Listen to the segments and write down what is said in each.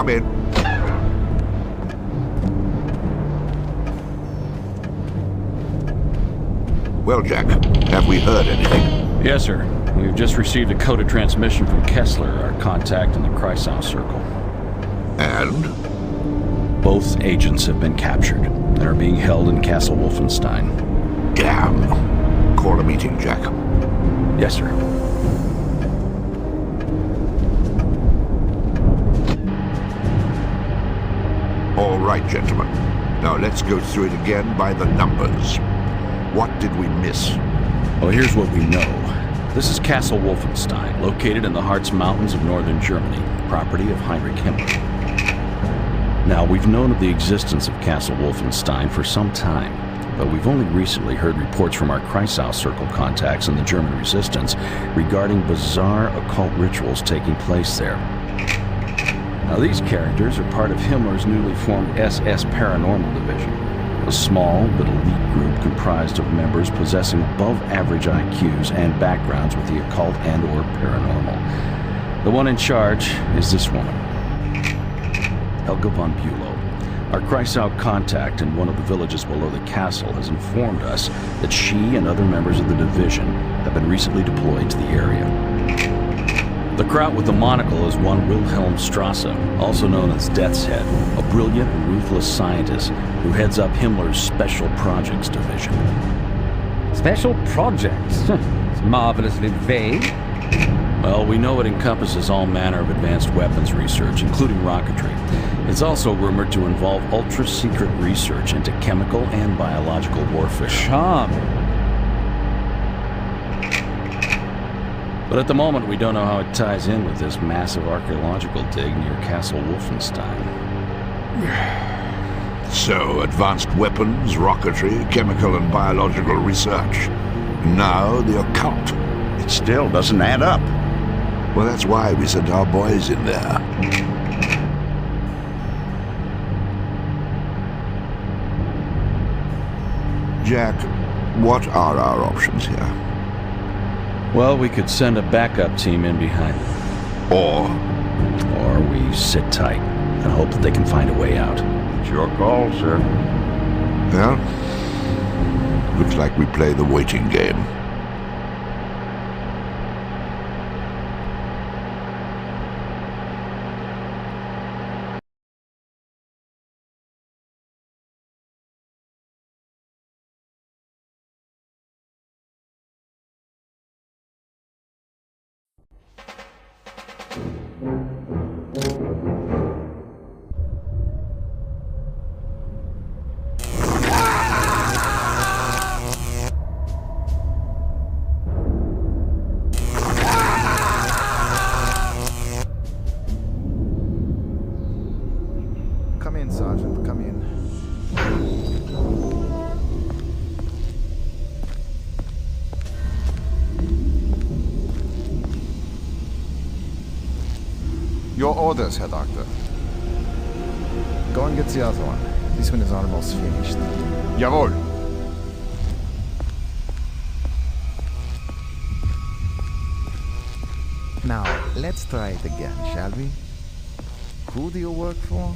Come in. Well, Jack, have we heard anything? Yes, sir. We've just received a coded transmission from Kessler, our contact in the Kreisau Circle. And? Both agents have been captured and are being held in Castle Wolfenstein. Damn. Call a meeting, Jack. Yes, sir. All right, gentlemen. Now let's go through it again by the numbers. What did we miss? Well, here's what we know. This is Castle Wolfenstein, located in the Harz Mountains of northern Germany, property of Heinrich Himmler. Now, we've known of the existence of Castle Wolfenstein for some time, but we've only recently heard reports from our Kreisau Circle contacts in the German resistance regarding bizarre occult rituals taking place there. Now, these characters are part of Himmler's newly formed SS Paranormal Division, a small but elite group comprised of members possessing above-average IQs and backgrounds with the occult and/or paranormal. The one in charge is this woman, Helga von Bülow. Our Kreisau contact in one of the villages below the castle has informed us that she and other members of the division have been recently deployed to the area. The Kraut with the monocle is one Wilhelm Strasse, also known as Death's Head, a brilliant and ruthless scientist who heads up Himmler's Special Projects Division. Special Projects? It's marvelously vague. Well, we know it encompasses all manner of advanced weapons research, including rocketry. It's also rumored to involve ultra-secret research into chemical and biological warfare. Charming. But at the moment, we don't know how it ties in with this massive archaeological dig near Castle Wolfenstein. So, advanced weapons, rocketry, chemical and biological research. Now, the occult. It still doesn't add up. Well, that's why we sent our boys in there. Jack, what are our options here? Well, we could send a backup team in behind them. Or we sit tight and hope that they can find a way out. It's your call, sir. Well, looks like we play the waiting game. Come in, Sergeant, come in. Your orders, Herr Doctor. Go and get the other one. This one is almost finished. Jawohl. Now, let's try it again, shall we? Who do you work for?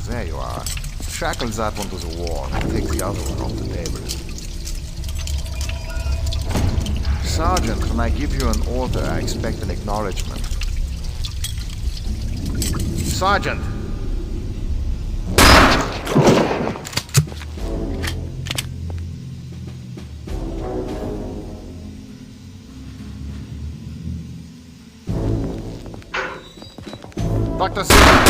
There you are. Shackle that one to the wall and take the other one off the table. Sergeant, when I give you an order, I expect an acknowledgement. Sergeant! Dr. Silva!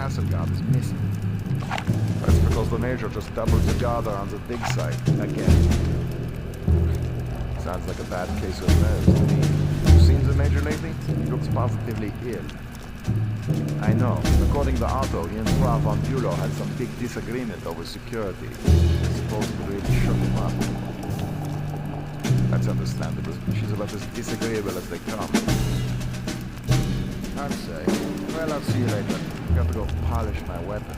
castle guard is missing. That's because the Major just doubled the guard on the dig site again. Sounds like a bad case of nerves to me. You seen the Major lately? He looks positively ill. I know. According to Otto, he and Fra von Bülow had some big disagreement over security. I suppose it really shook him up. That's understandable. She's about as disagreeable as they come. I'd say. Well, I'll see you later. Got to go polish my weapon.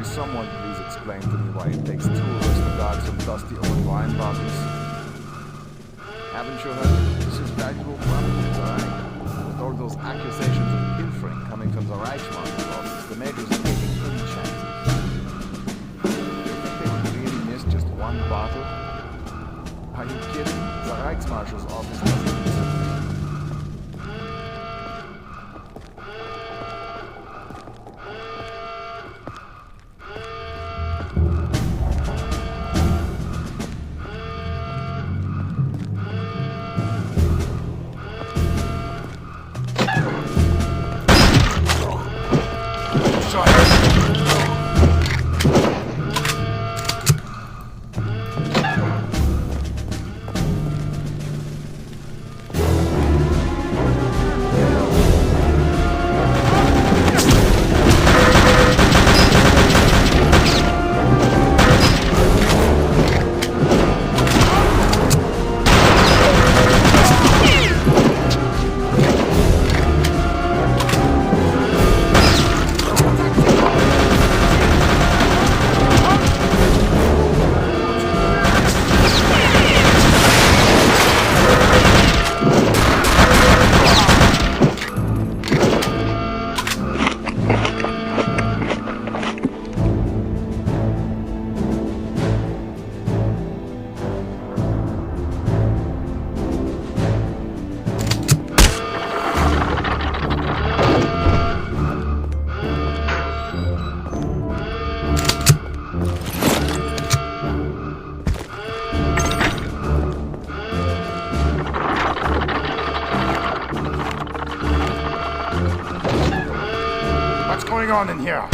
Will someone please explain to me why it takes tourists to guard some dusty old wine bottles? Haven't you heard? This is valuable property, alright? With all those accusations of pilfering coming from the Reichsmarshal's office, the majors are taking any chances. You think they would really miss just one bottle? Are you kidding? The Reichsmarshal's office doesn't miss a thing. What's going on in here?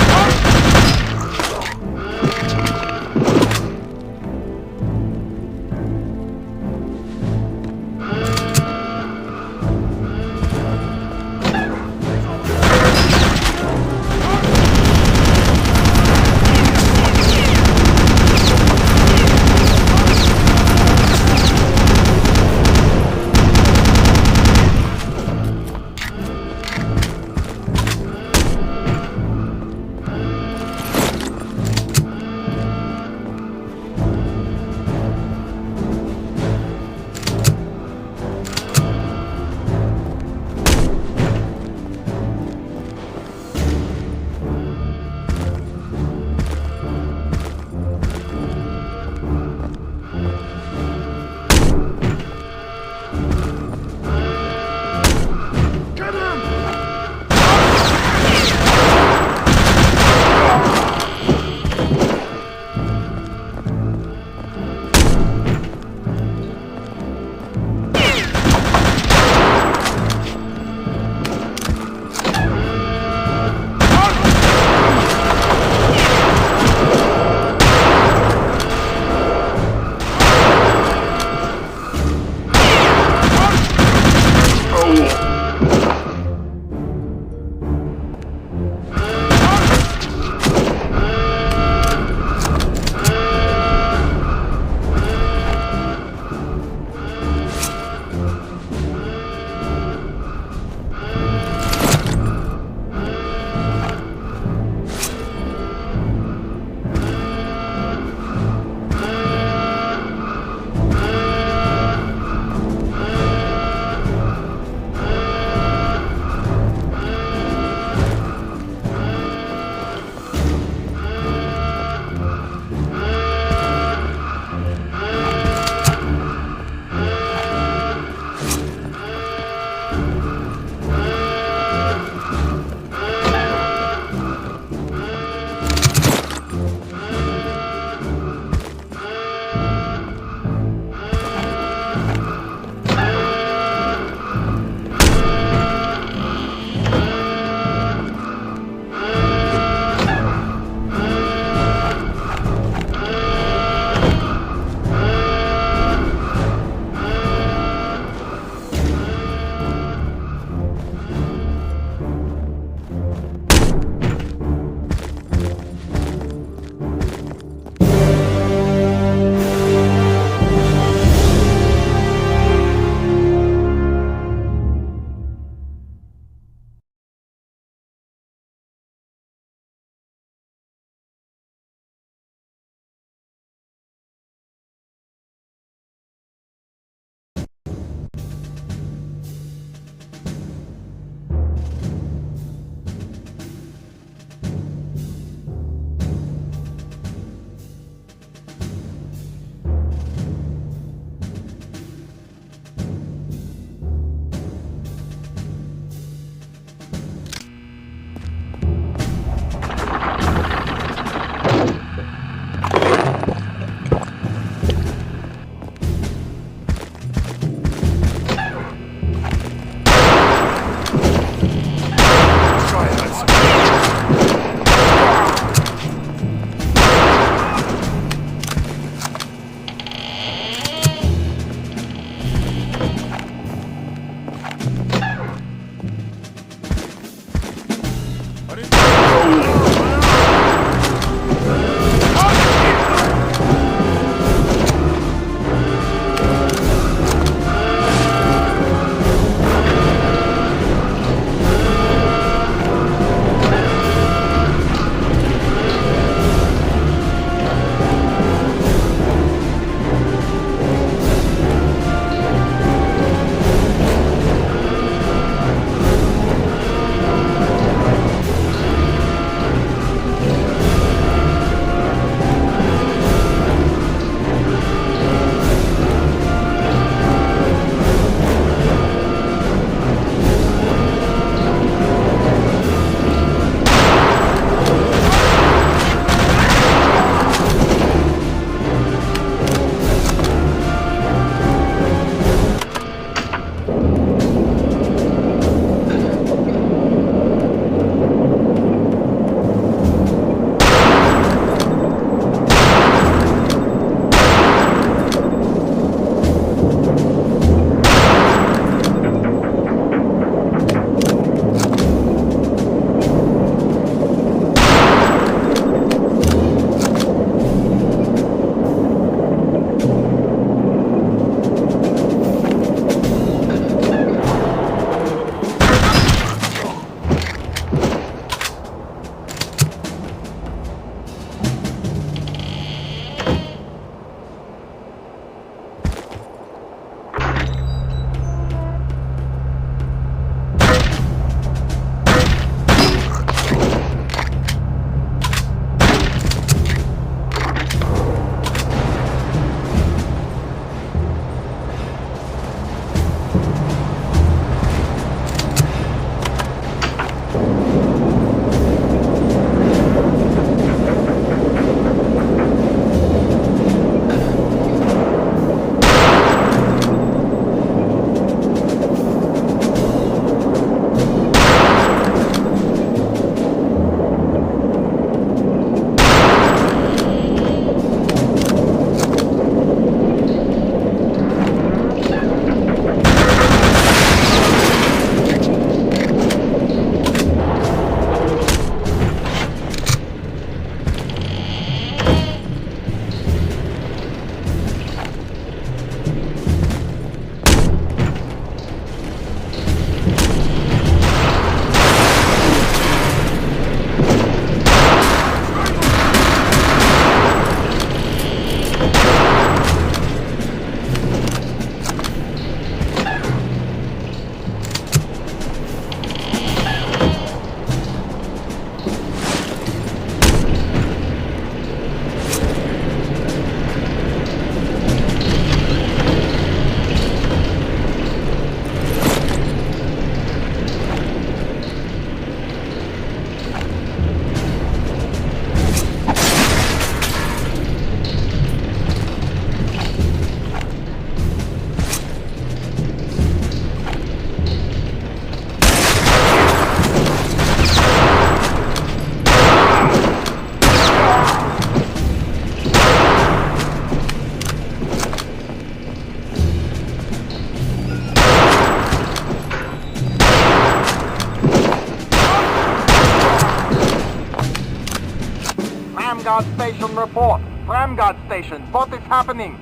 Guard Station report. Tram Guard Station, what is happening?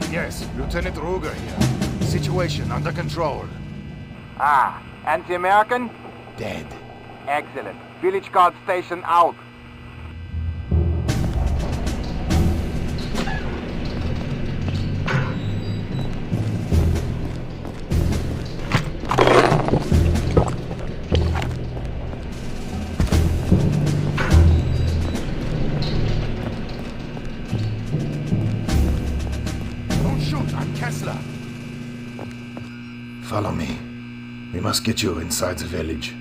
Yes, Lieutenant Ruger here. Situation under control. Ah, anti-American? Dead. Excellent. Village Guard Station out. Don't shoot, I'm Kessler. Follow me. We must get you inside the village.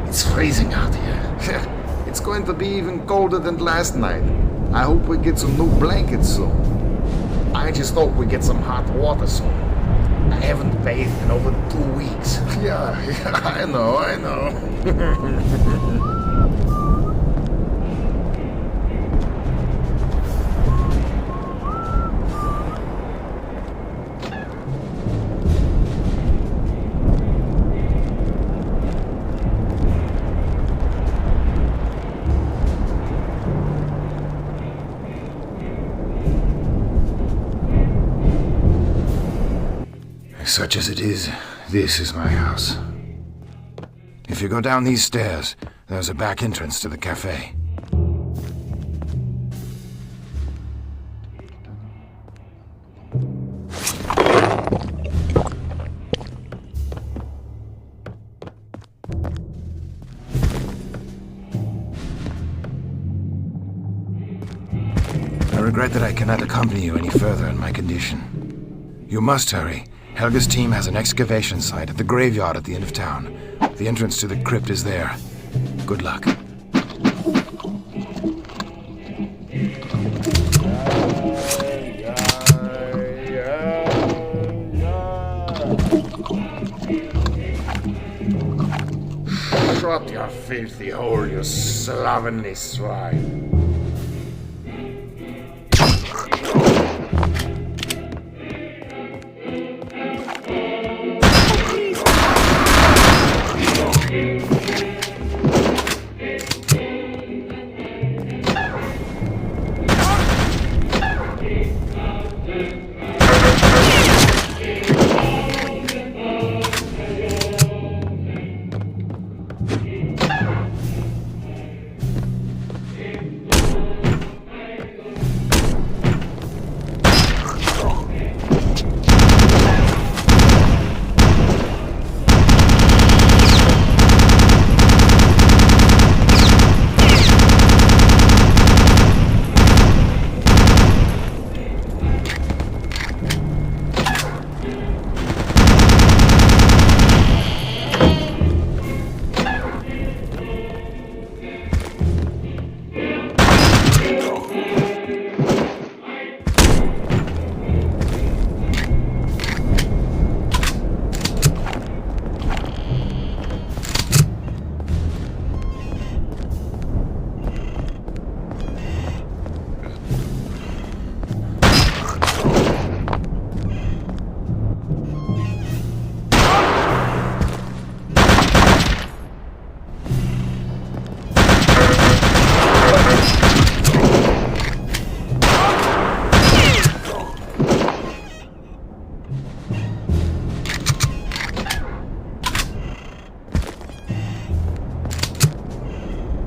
It's freezing out here. It's going to be even colder than last night. I hope we get some new blankets soon. I just hope we get some hot water soon. I haven't bathed in over 2 weeks. Yeah, I know. Such as it is, this is my house. If you go down these stairs, there's a back entrance to the cafe. I regret that I cannot accompany you any further in my condition. You must hurry. Helga's team has an excavation site at the graveyard at the end of town. The entrance to the crypt is there. Good luck. Shut your filthy hole, you slovenly swine.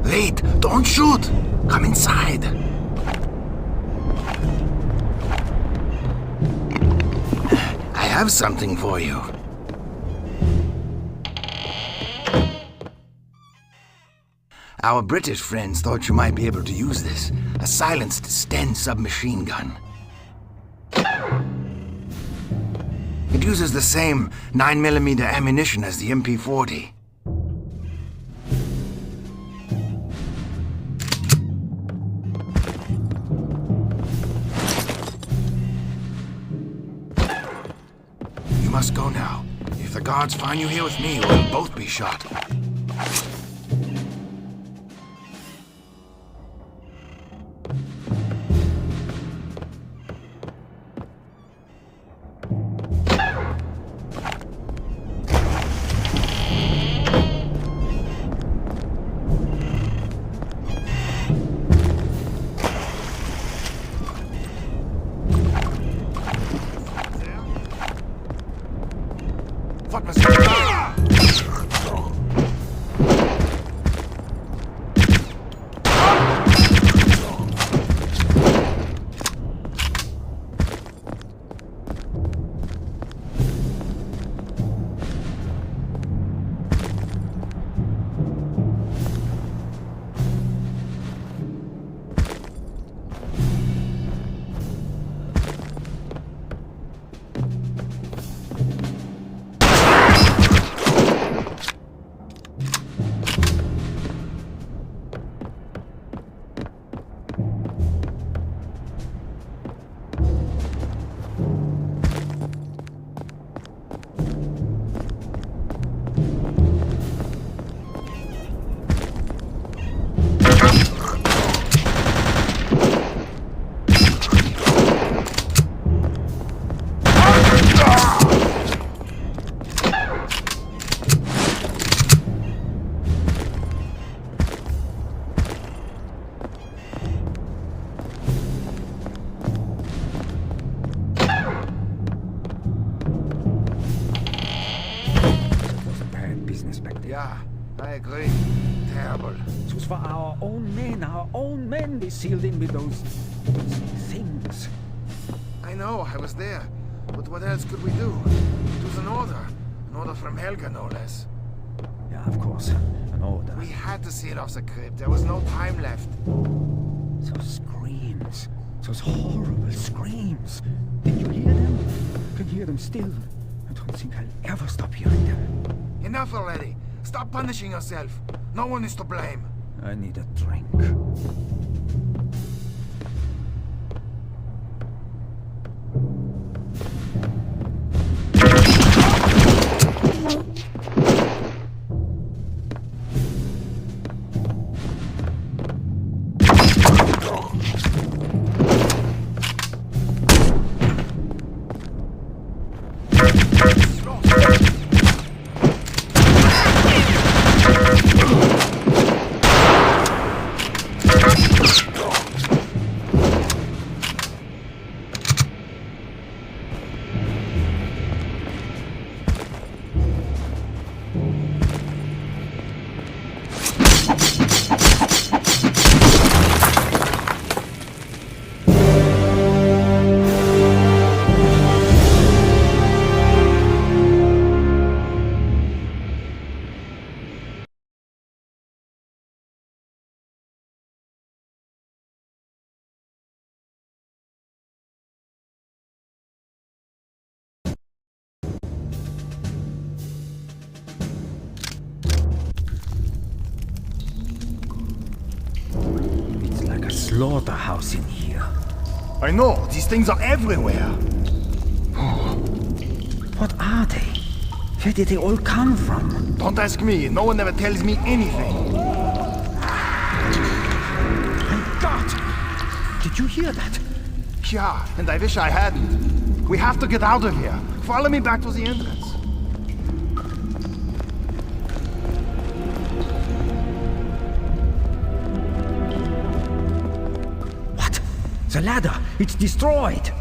Wait, don't shoot! Come inside. I have something for you. Our British friends thought you might be able to use this. A silenced Sten submachine gun. It uses the same 9mm ammunition as the MP40. must go now. If the guards find you here with me, we'll both be shot. What was Yeah, I agree. Terrible. It was for our own men they sealed in with those things. I know, I was there. But what else could we do? It was an order. An order from Helga, no less. Yeah, of course. An order. We had to seal off the crypt. There was no time left. Those screams. Those horrible screams. Did you hear them? I can hear them still. I don't think I'll ever stop hearing them. Enough already. Stop punishing yourself. No one is to blame. I need a drink. Slaughterhouse in here. I know, these things are everywhere. What are they? Where did they all come from? Don't ask me, no one ever tells me anything. My God! Did you hear that? Yeah, and I wish I hadn't. We have to get out of here. Follow me back to the entrance. The ladder! It's destroyed!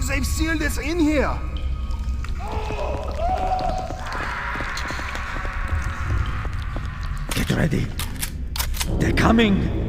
They've sealed us in here! Get ready! They're coming!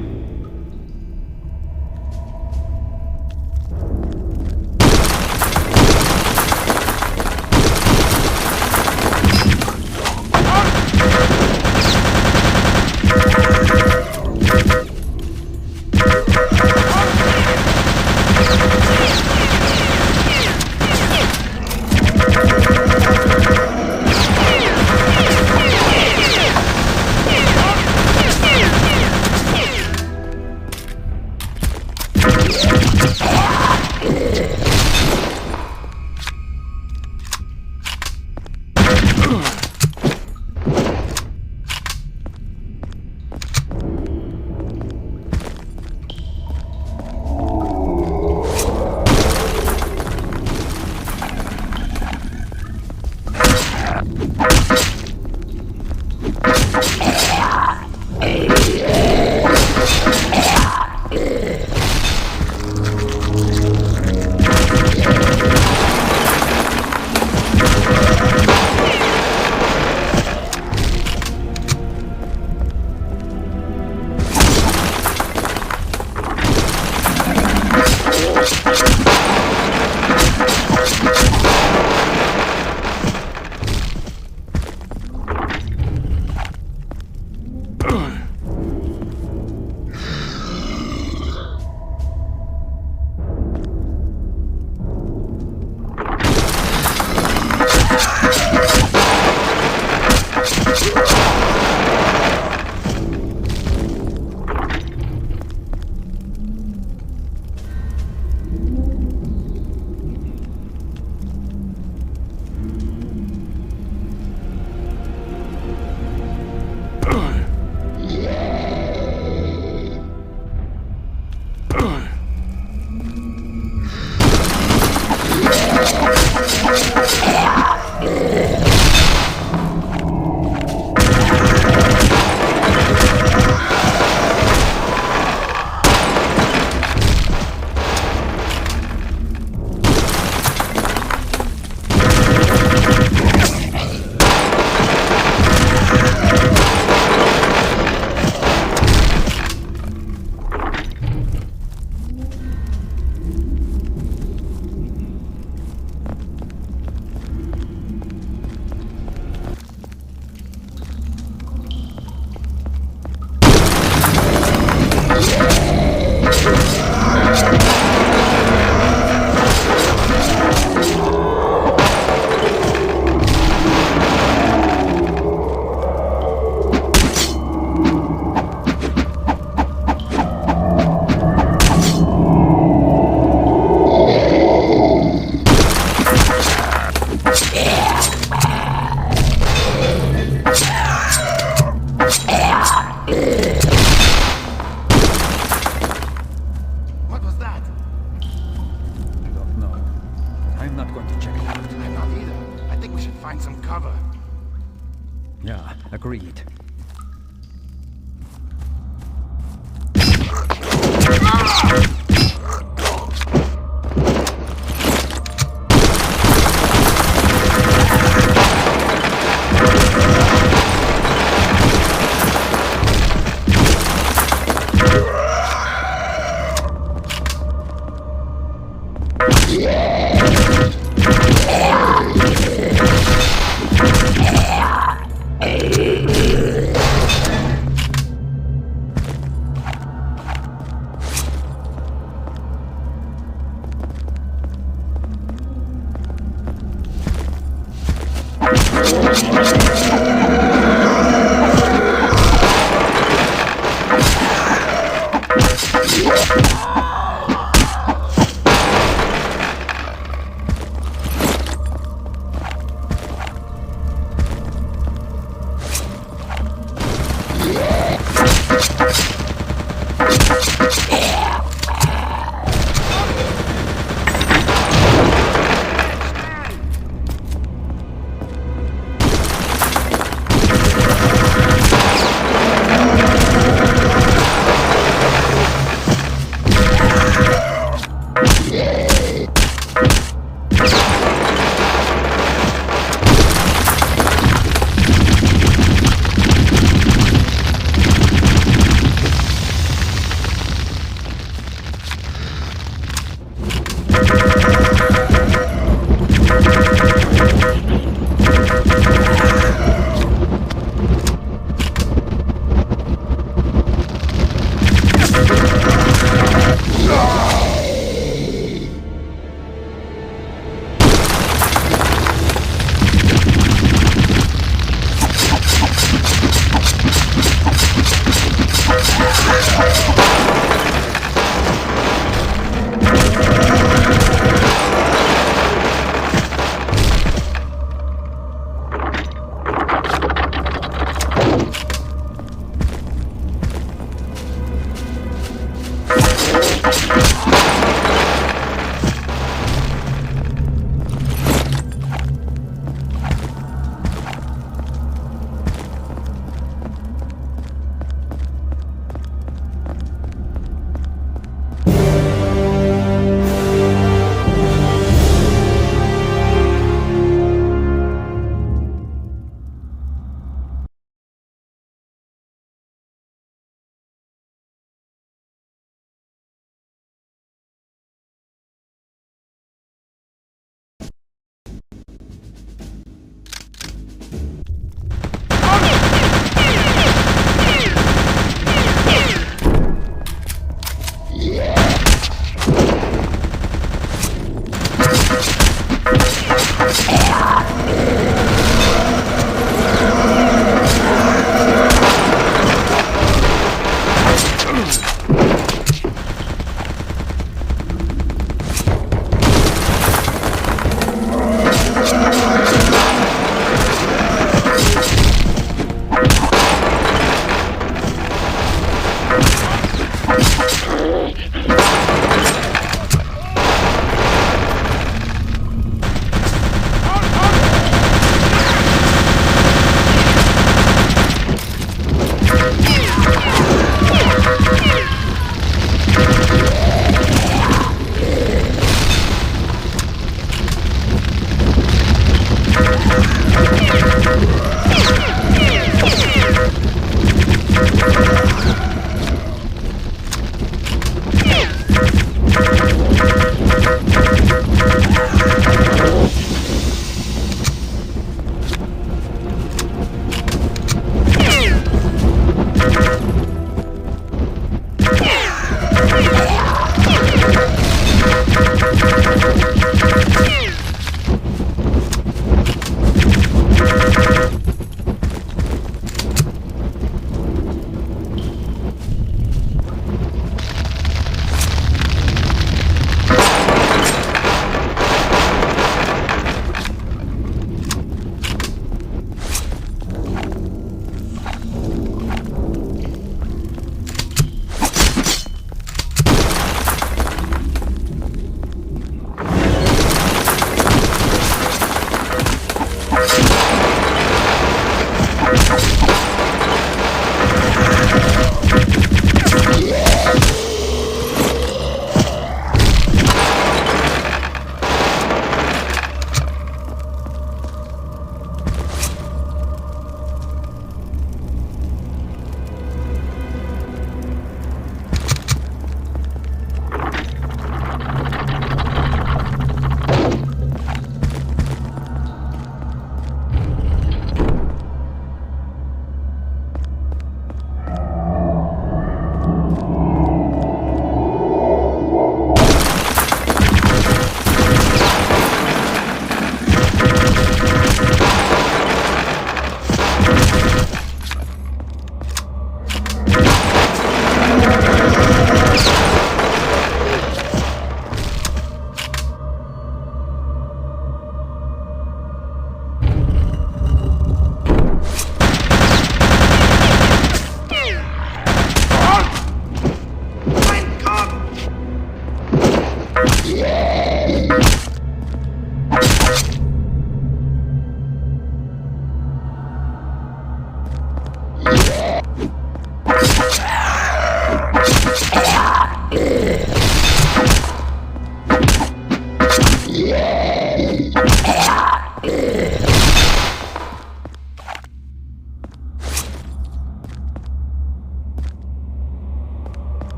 Agreed.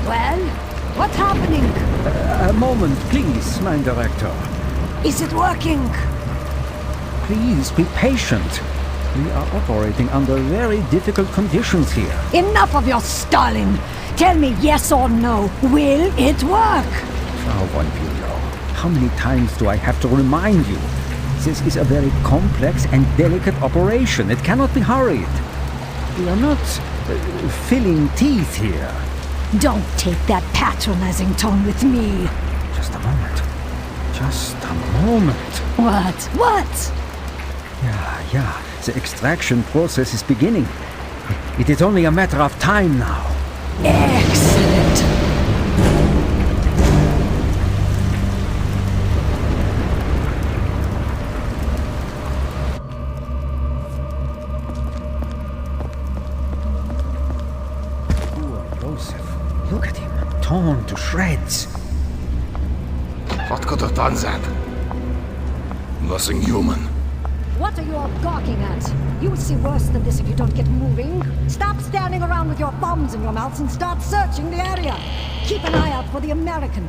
Well, what's happening? A moment, please, mein Director. Is it working? Please be patient. We are operating under very difficult conditions here. Enough of your stalling. Tell me yes or no. Will it work? Frau von Bülow, how many times do I have to remind you? This is a very complex and delicate operation. It cannot be hurried. We are not filling teeth here. Don't take that patronizing tone with me. Just a moment. Just a moment. What? What? Yeah. The extraction process is beginning. It is only a matter of time now. Excellent. Poor Joseph. Look at him. Torn to shreds. What could have done that? Nothing human. What are you all gawking at? You'll see worse than this if you don't get moving. Stop standing around with your thumbs in your mouths and start searching the area. Keep an eye out for the American.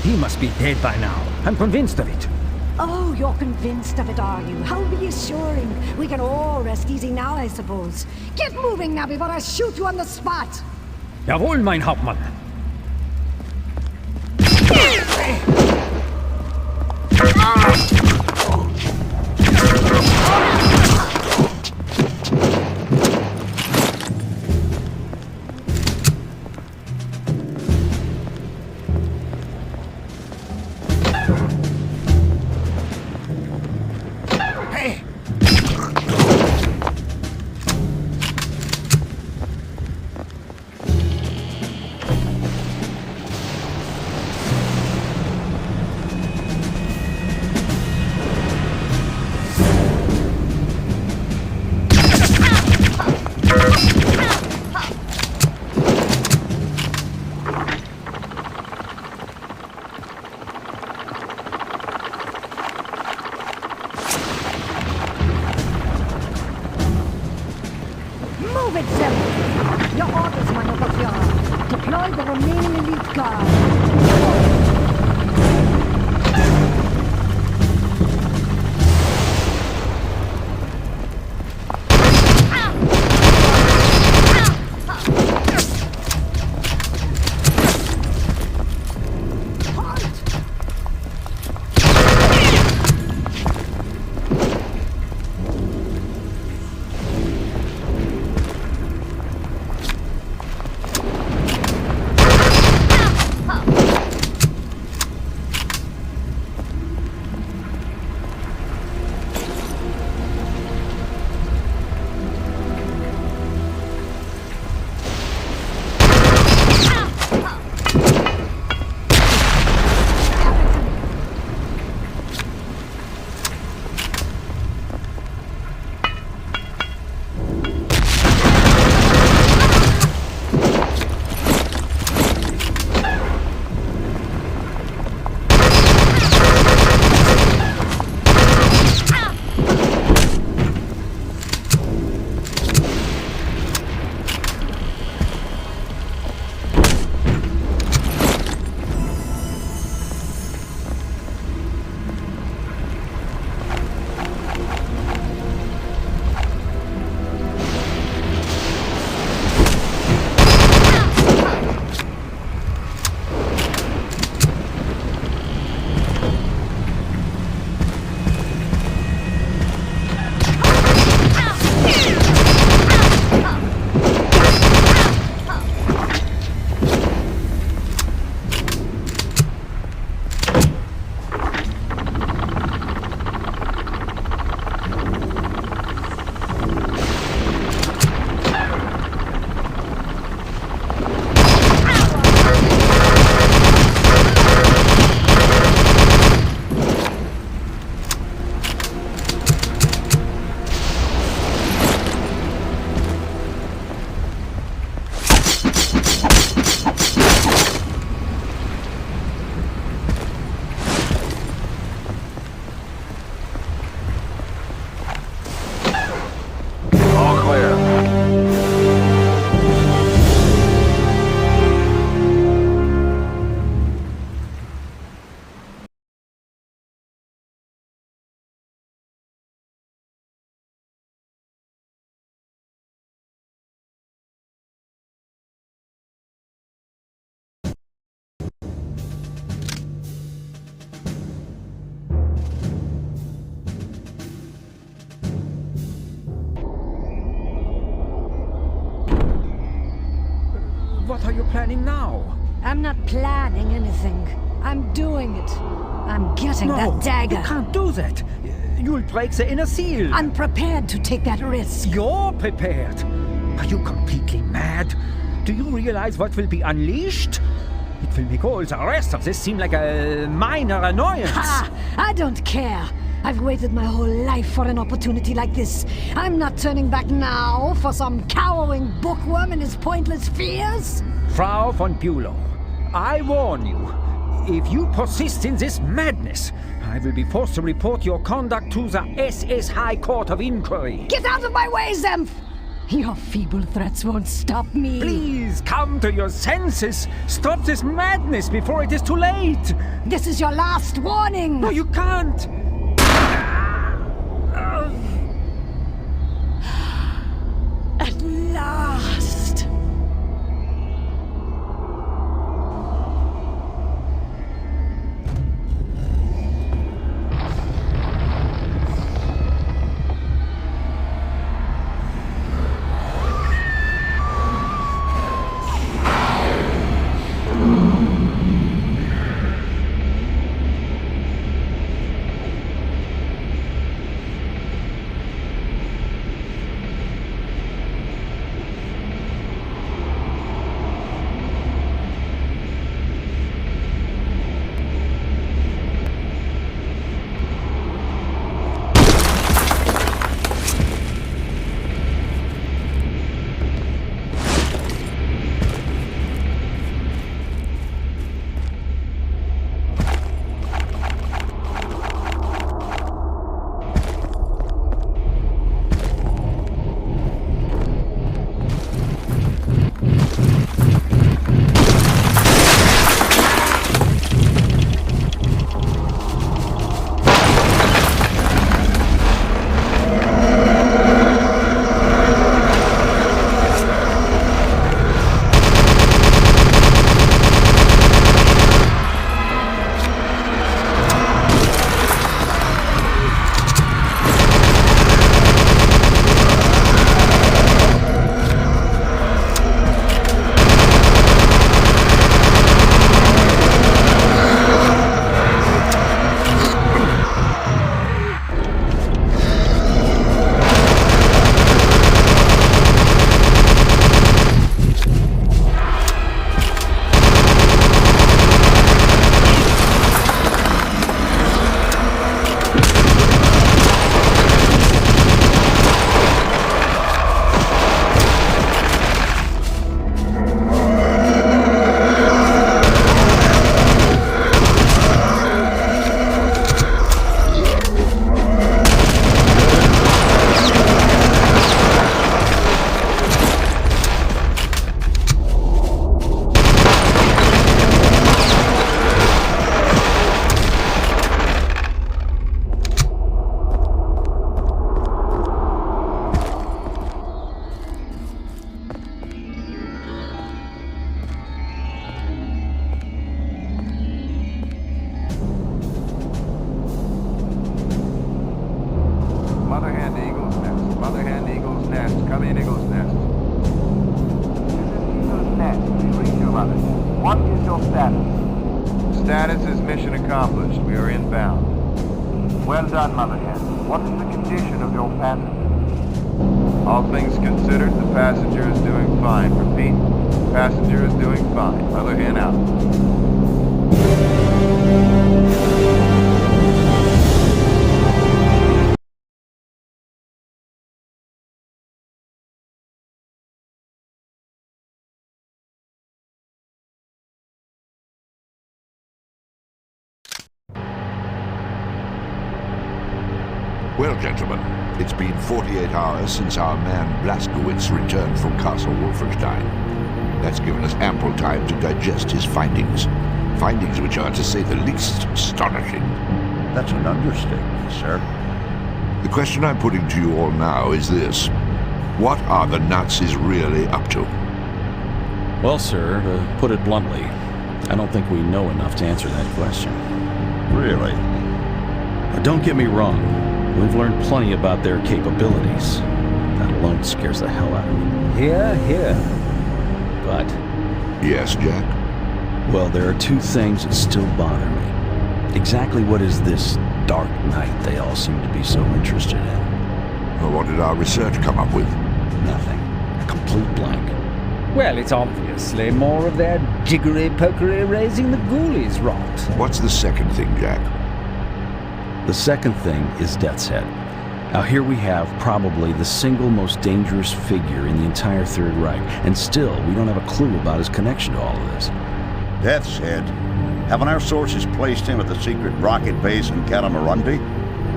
He must be dead by now. I'm convinced of it. Oh, you're convinced of it, are you? How reassuring. We can all rest easy now, I suppose. Get moving now before I shoot you on the spot. Jawohl, mein Hauptmann. Move it, Zim! Your orders, mein Oberführer. Deploy the remaining elite guard. What are you planning now? I'm not planning anything. I'm doing it. I'm getting that dagger. You can't do that. You'll break the inner seal. I'm prepared to take that risk. You're prepared. Are you completely mad? Do you realize what will be unleashed? It will make all the rest of this seem like a minor annoyance. Ha! I don't care. I've waited my whole life for an opportunity like this. I'm not turning back now for some cowering bookworm and his pointless fears. Frau von Bülow, I warn you. If you persist in this madness, I will be forced to report your conduct to the SS High Court of Inquiry. Get out of my way, Zemph! Your feeble threats won't stop me. Please, come to your senses. Stop this madness before it is too late. This is your last warning. No, you can't. At last. Mother hen to Eagle's Nest. Mother hen to Eagle's Nest. Come in, Eagle's Nest. Eagle's Nest. We read you, Mother. What is your status? Status is mission accomplished. We are inbound. Well done, Mother hen. What is the condition of your passenger? All things considered, the passenger is doing fine. Repeat, the passenger is doing fine. Mother hen out. Well, gentlemen, it's been 48 hours since our man Blazkowicz returned from Castle Wolfenstein. That's given us ample time to digest his findings. Findings which are, to say the least, astonishing. That's an understatement, sir. The question I'm putting to you all now is this. What are the Nazis really up to? Well, sir, to put it bluntly, I don't think we know enough to answer that question. Really? But don't get me wrong. We've learned plenty about their capabilities. That alone scares the hell out of me. Here, here. But, Yes, Jack? well, there are two things that still bother me. Exactly what is this dark night they all seem to be so interested in? Well, what did our research come up with? Nothing. A complete blank. Well, it's obviously more of their jiggery-pokery raising the ghoulies rot. What's the second thing, Jack? The second thing is Death's Head. Now here we have probably the single most dangerous figure in the entire Third Reich, and still we don't have a clue about his connection to all of this. Death's Head. Haven't our sources placed him at the secret rocket base in Katamarundi?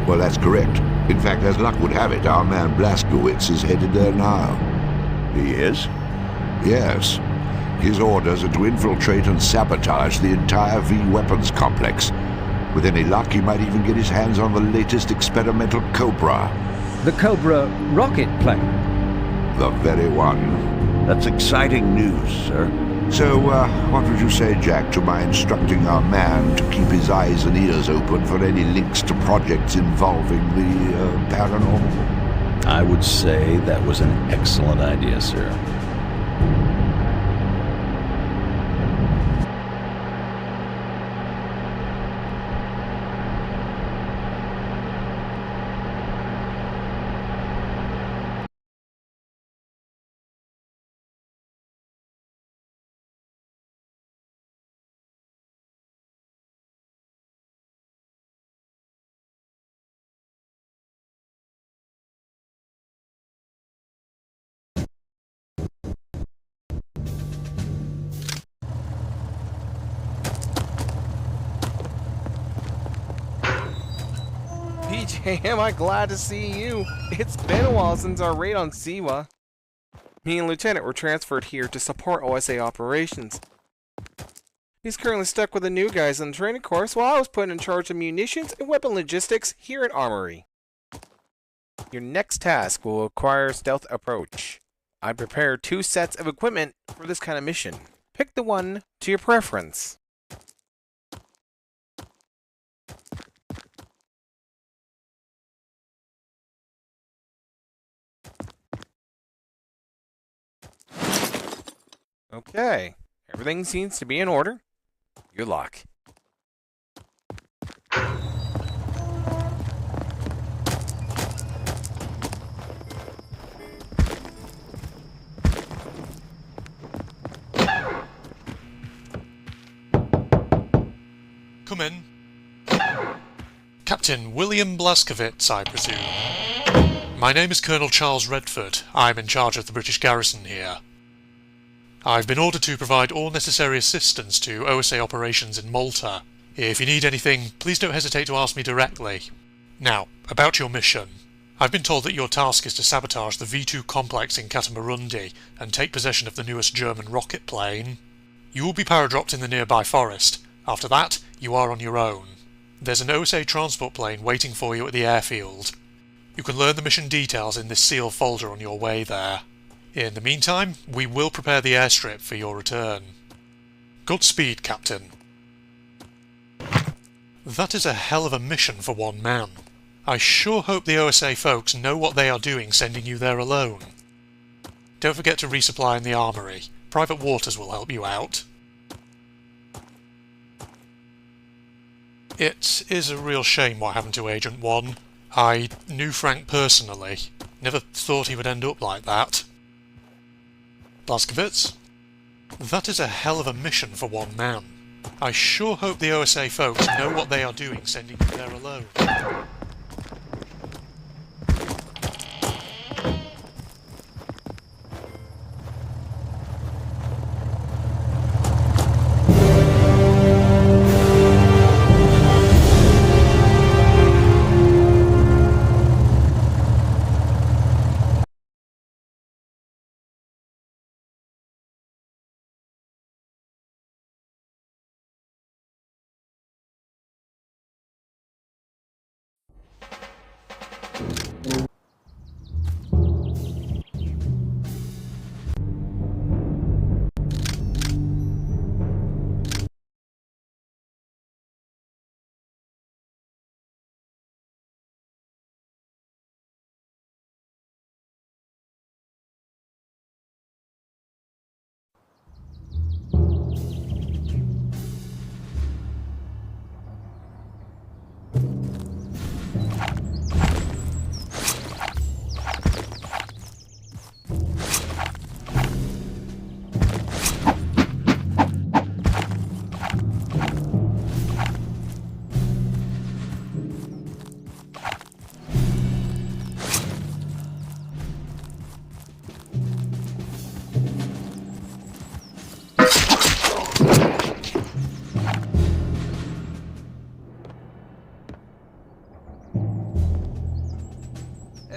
Well, that's correct. In fact, as luck would have it, our man Blazkowicz is headed there now. He is? Yes. His orders are to infiltrate and sabotage the entire V-weapons complex. With any luck, he might even get his hands on the latest experimental Cobra. The Cobra rocket plane. The very one. That's exciting news, sir. So, what would you say, Jack, to my instructing our man to keep his eyes and ears open for any links to projects involving the paranormal? I would say that was an excellent idea, sir. PJ, am I glad to see you. It's been a while since our raid on Siwa. Me and Lieutenant were transferred here to support OSA operations. He's currently stuck with the new guys in the training course while I was put in charge of munitions and weapon logistics here at Armory. Your next task will require stealth approach. I prepared 2 sets of equipment for this kind of mission. Pick the one to your preference. Okay, everything seems to be in order. Good luck. Come in. Captain William Blazkowicz, I presume. My name is Colonel Charles Redford. I'm in charge of the British garrison here. I've been ordered to provide all necessary assistance to OSA operations in Malta. If you need anything, please don't hesitate to ask me directly. Now, about your mission. I've been told that your task is to sabotage the V2 complex in Katamarundi and take possession of the newest German rocket plane. You will be paradropped in the nearby forest. After that, you are on your own. There's an OSA transport plane waiting for you at the airfield. You can learn the mission details in this sealed folder on your way there. In the meantime, we will prepare the airstrip for your return. Godspeed, Captain. That is a hell of a mission for one man. I sure hope the OSA folks know what they are doing sending you there alone. Don't forget to resupply in the armory. Private Waters will help you out. It is a real shame what happened to Agent 1. I knew Frank personally. Never thought he would end up like that. Blazkowicz? That is a hell of a mission for one man. I sure hope the OSA folks know what they are doing sending you there alone.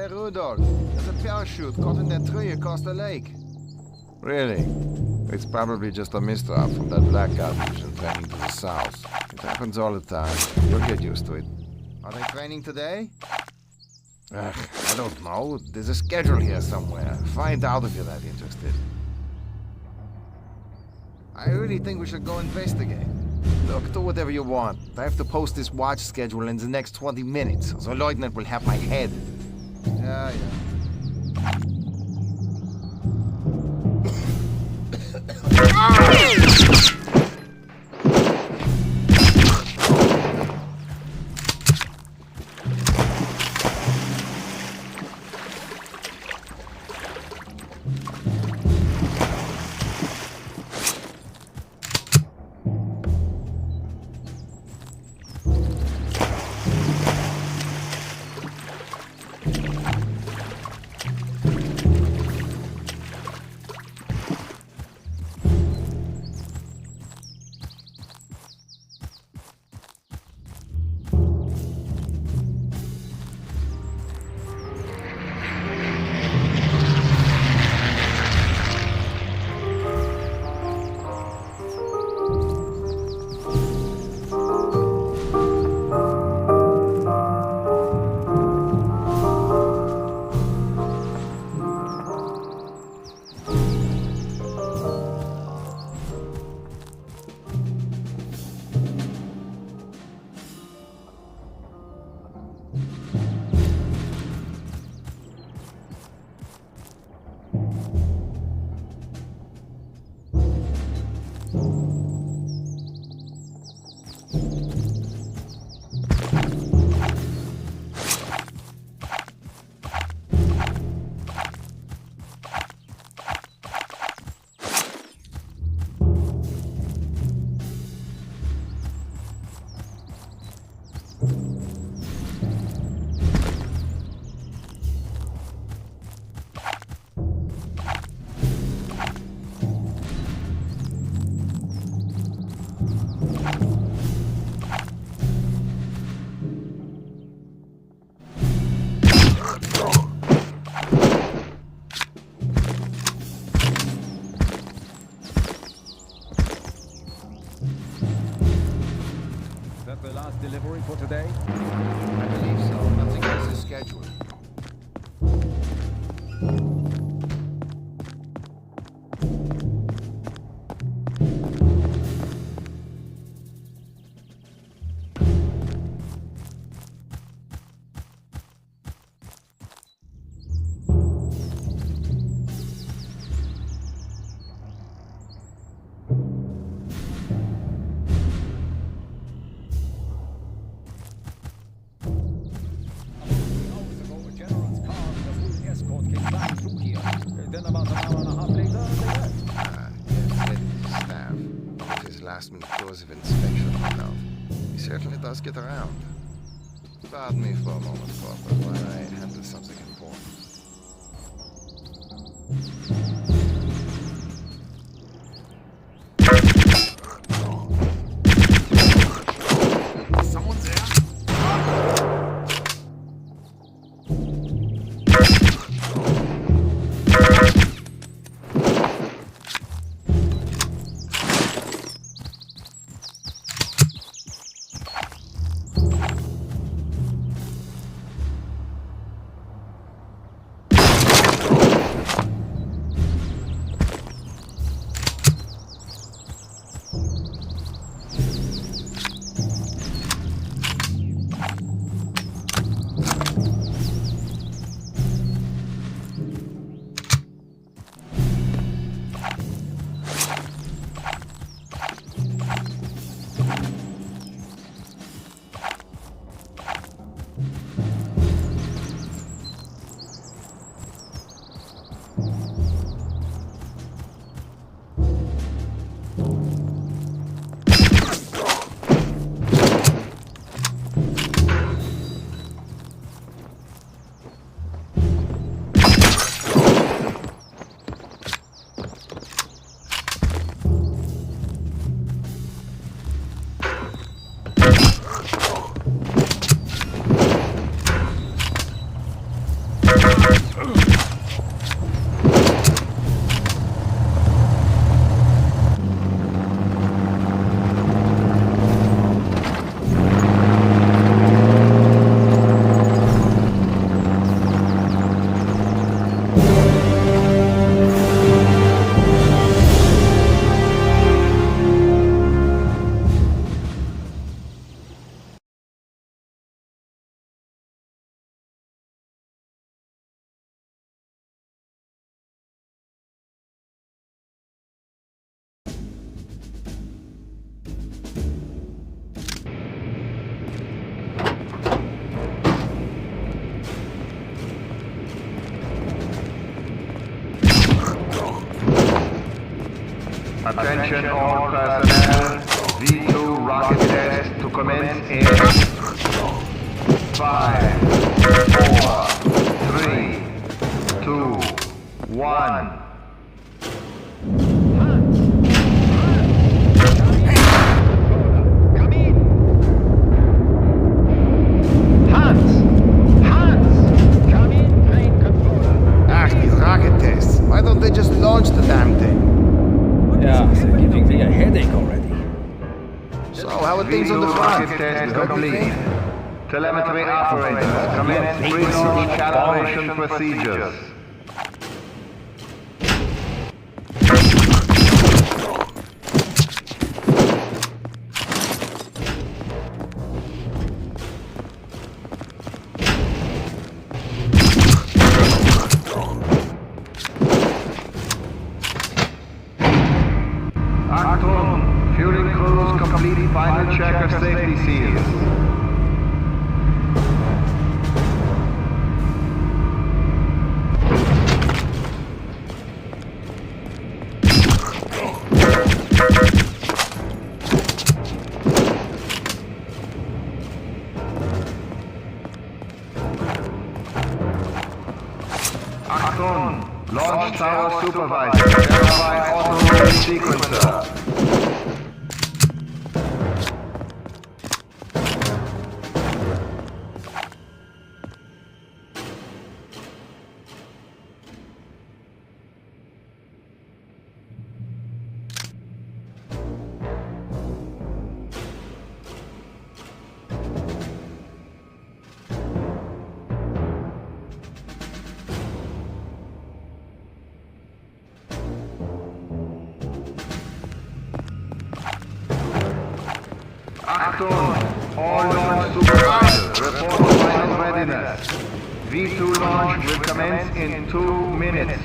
Hey, Rudolph, there's a parachute caught in that tree across the lake. Really? It's probably just a misdrop from that blackguard mission training to the south. It happens all the time. You'll get used to it. Are they training today? Ugh, I don't know. There's a schedule here somewhere. Find out if you're that interested. I really think we should go investigate. Look, do whatever you want. I have to post this watch schedule in the next 20 minutes, so Lieutenant will have my head. Yeah. The last delivery for today? I believe so. Nothing else is scheduled. through here. Then about an hour and a half later, they left. Yes, staff. With his last-minute tours of inspection and out. He certainly does get around. Pardon me for a moment, Corporal, while I handle something important. Someone's there? Attention all personnel. V2 rocket test to commence in 5, 4, 3, 2, 1. Rocket tests. Why don't they just launch the damn thing? Yeah, they're giving me a headache already. So, how are things on the front? Rocket test complete. Telemetry operator, commence pre-launch calibration procedures. Achtung! Fueling crews complete final check of safety seals. Achtung! Launch tower supervisor, verify auto sequencer. Achtung! All launch supervisors, report final readiness. V2 launch will commence in 2 minutes.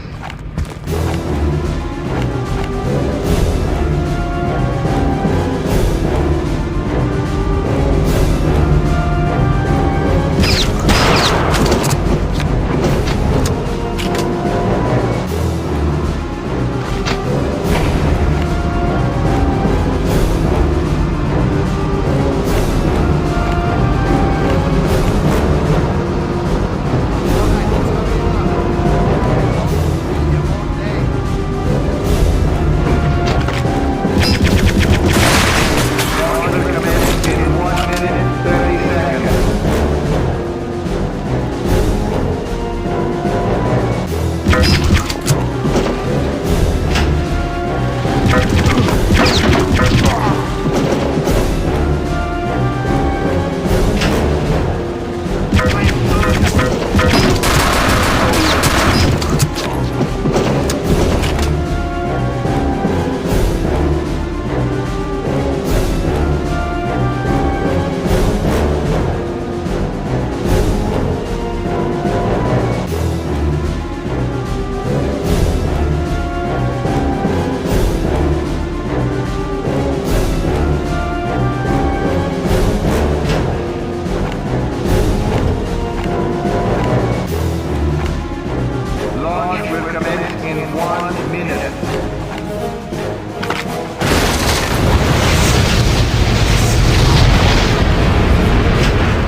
will commence in 1 minute.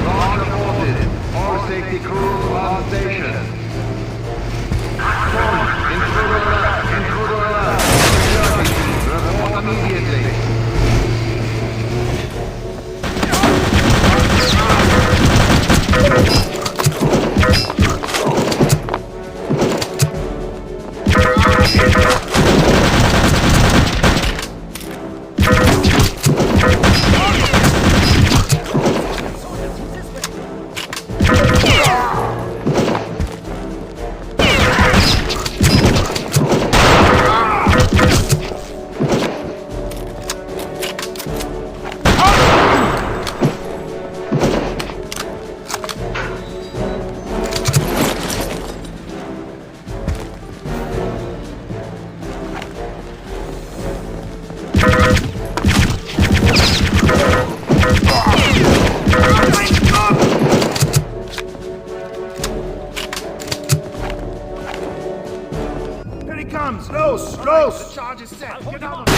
Launch aborted. All safety crews on station. Intruder alert! Intruder alert! Security team, report immediately. Close! Close! The charge is set. Get out of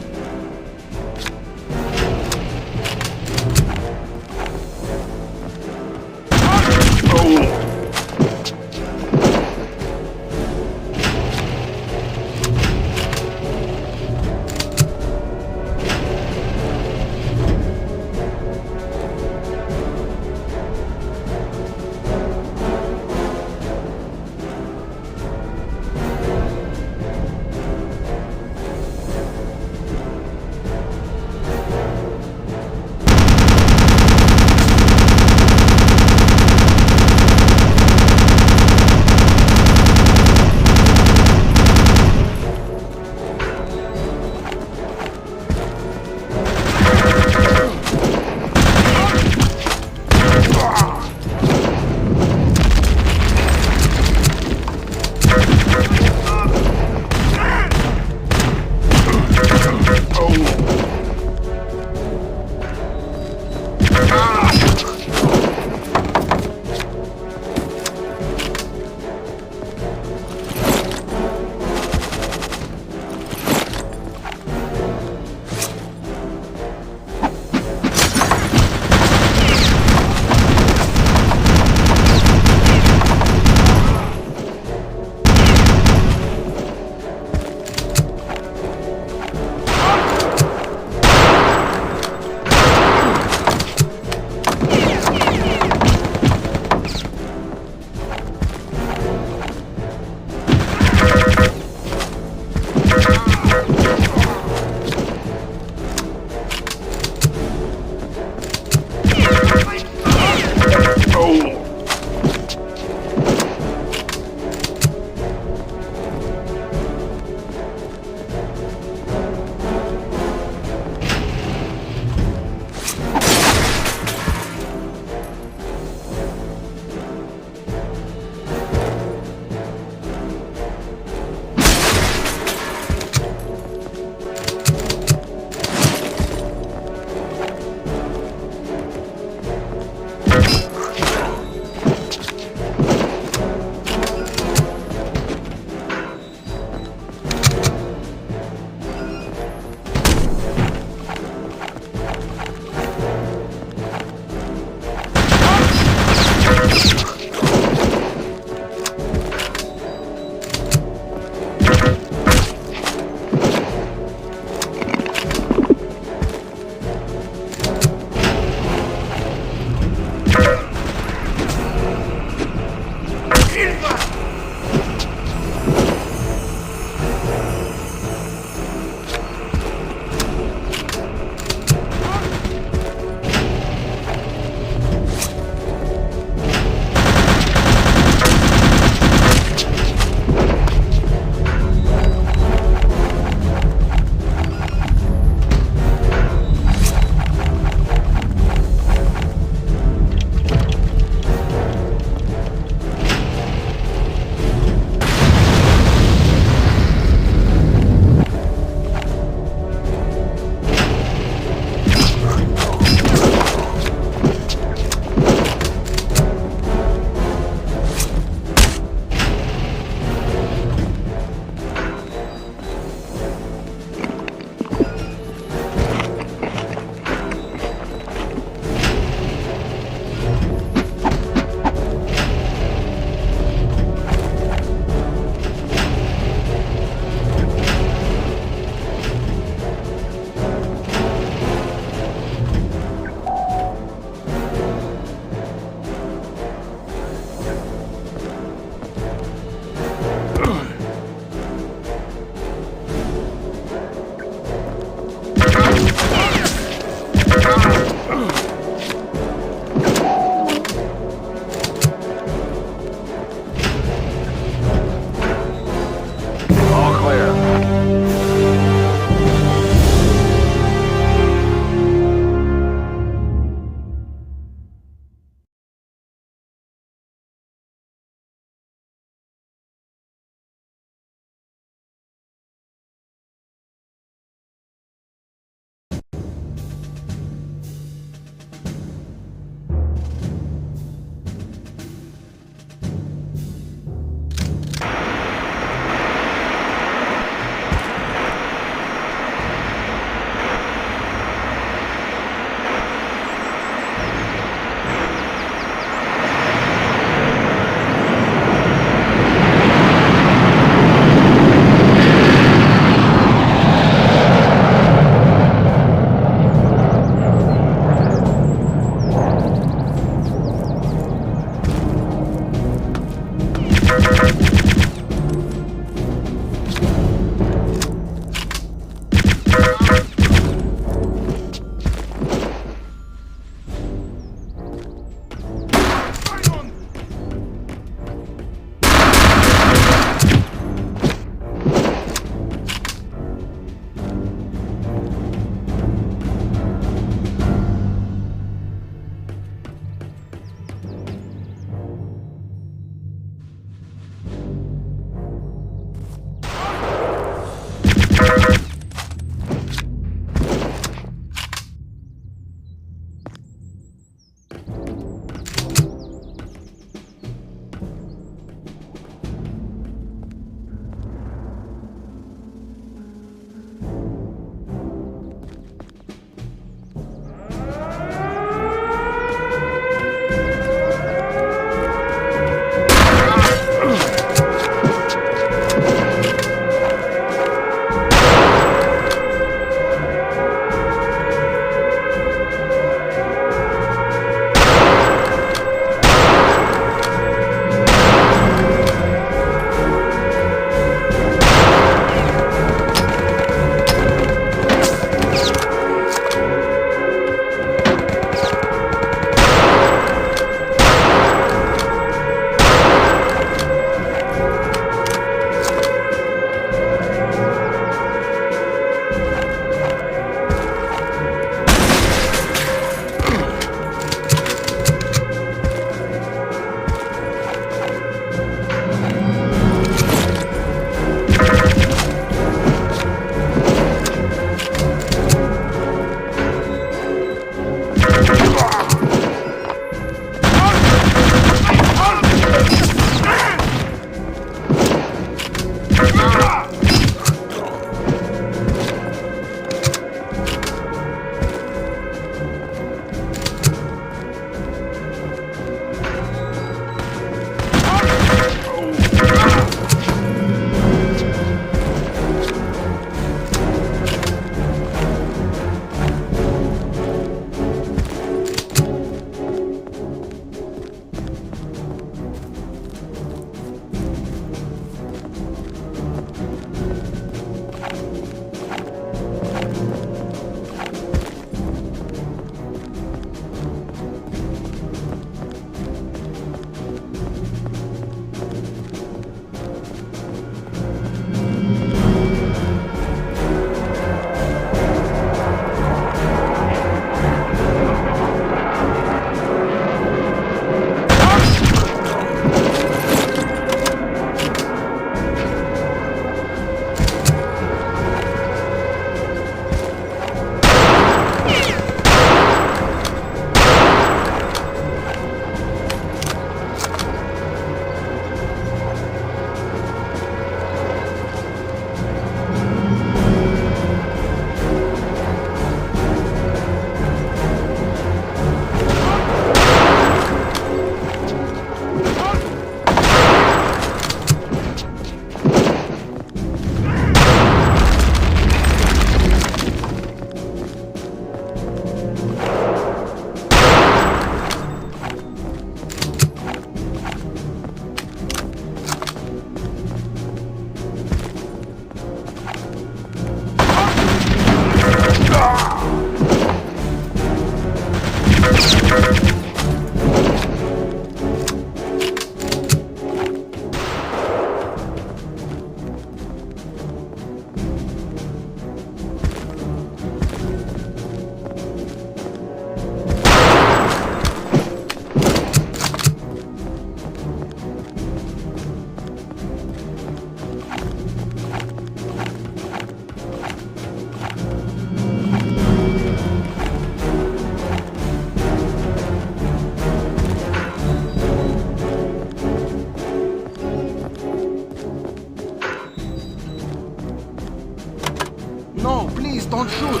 Please don't shoot.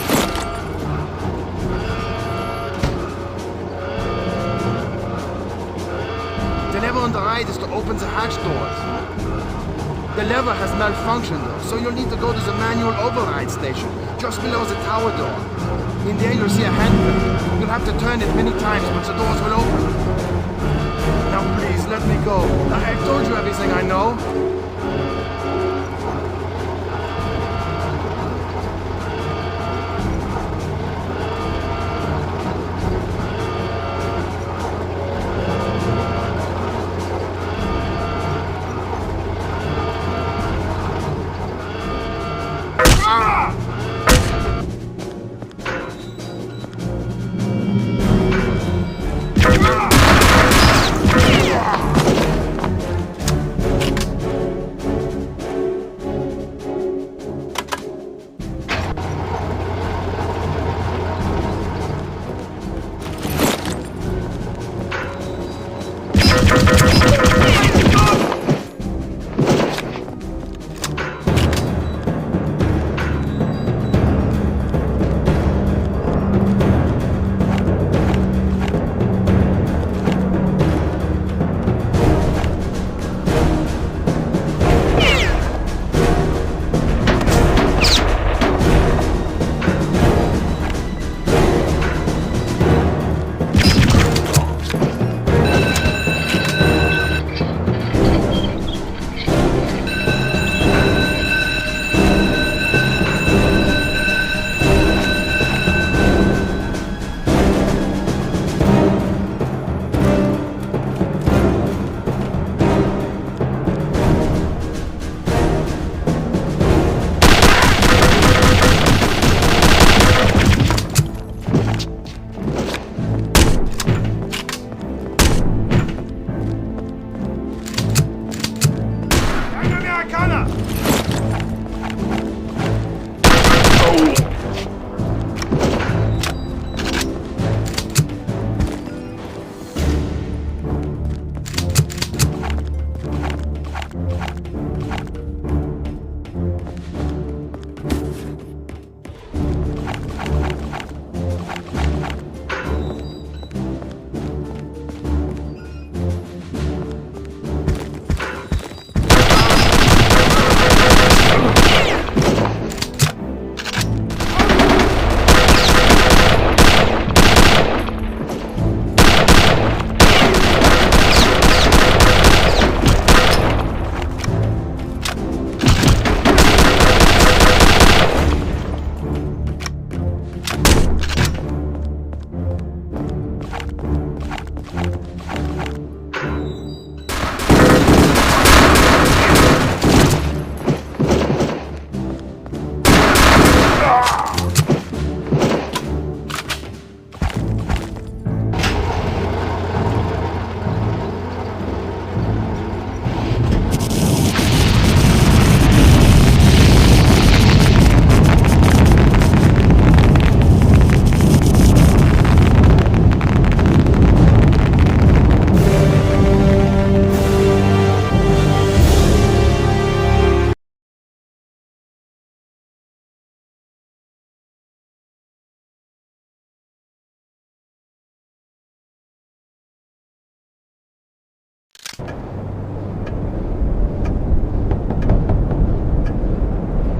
The lever on the right is to open the hatch doors. The lever has malfunctioned, so you'll need to go to the manual override station, just below the tower door. In there you'll see a handle. You'll have to turn it many times, but the doors will open. Now please, let me go. I've told you everything I know.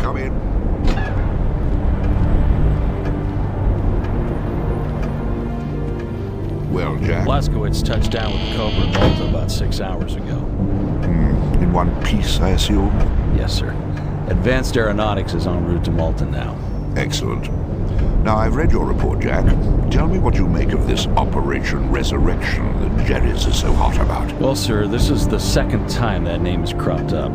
Come in. Well, Jack. Blaskowitz touched down with the Cobra in Malta about 6 hours ago. In one piece, I assume? Yes, sir. Advanced Aeronautics is en route to Malta now. Excellent. Now, I've read your report, Jack. Tell me what you make of this Operation Resurrection that Jerry's is so hot about. Well, sir, this is the second time that name has cropped up.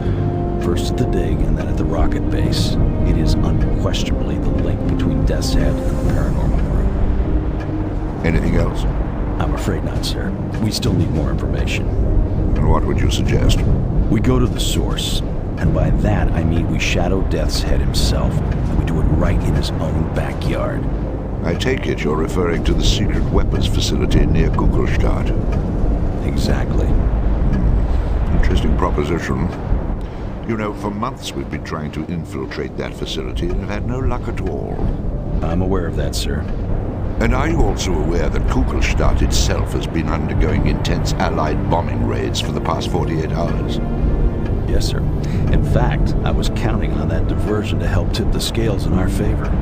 First at the dig and then at the rocket base. It is unquestionably the link between Death's Head and the paranormal group. Anything else? I'm afraid not, sir. We still need more information. And what would you suggest? We go to the source. And by that, I mean we shadow Death's Head himself, and we do it right in his own backyard. I take it you're referring to the secret weapons facility near Kugelstadt. Exactly. Interesting proposition. You know, for months we've been trying to infiltrate that facility and have had no luck at all. I'm aware of that, sir. And are you also aware that Kugelstadt itself has been undergoing intense Allied bombing raids for the past 48 hours? Yes, sir. In fact, I was counting on that diversion to help tip the scales in our favor.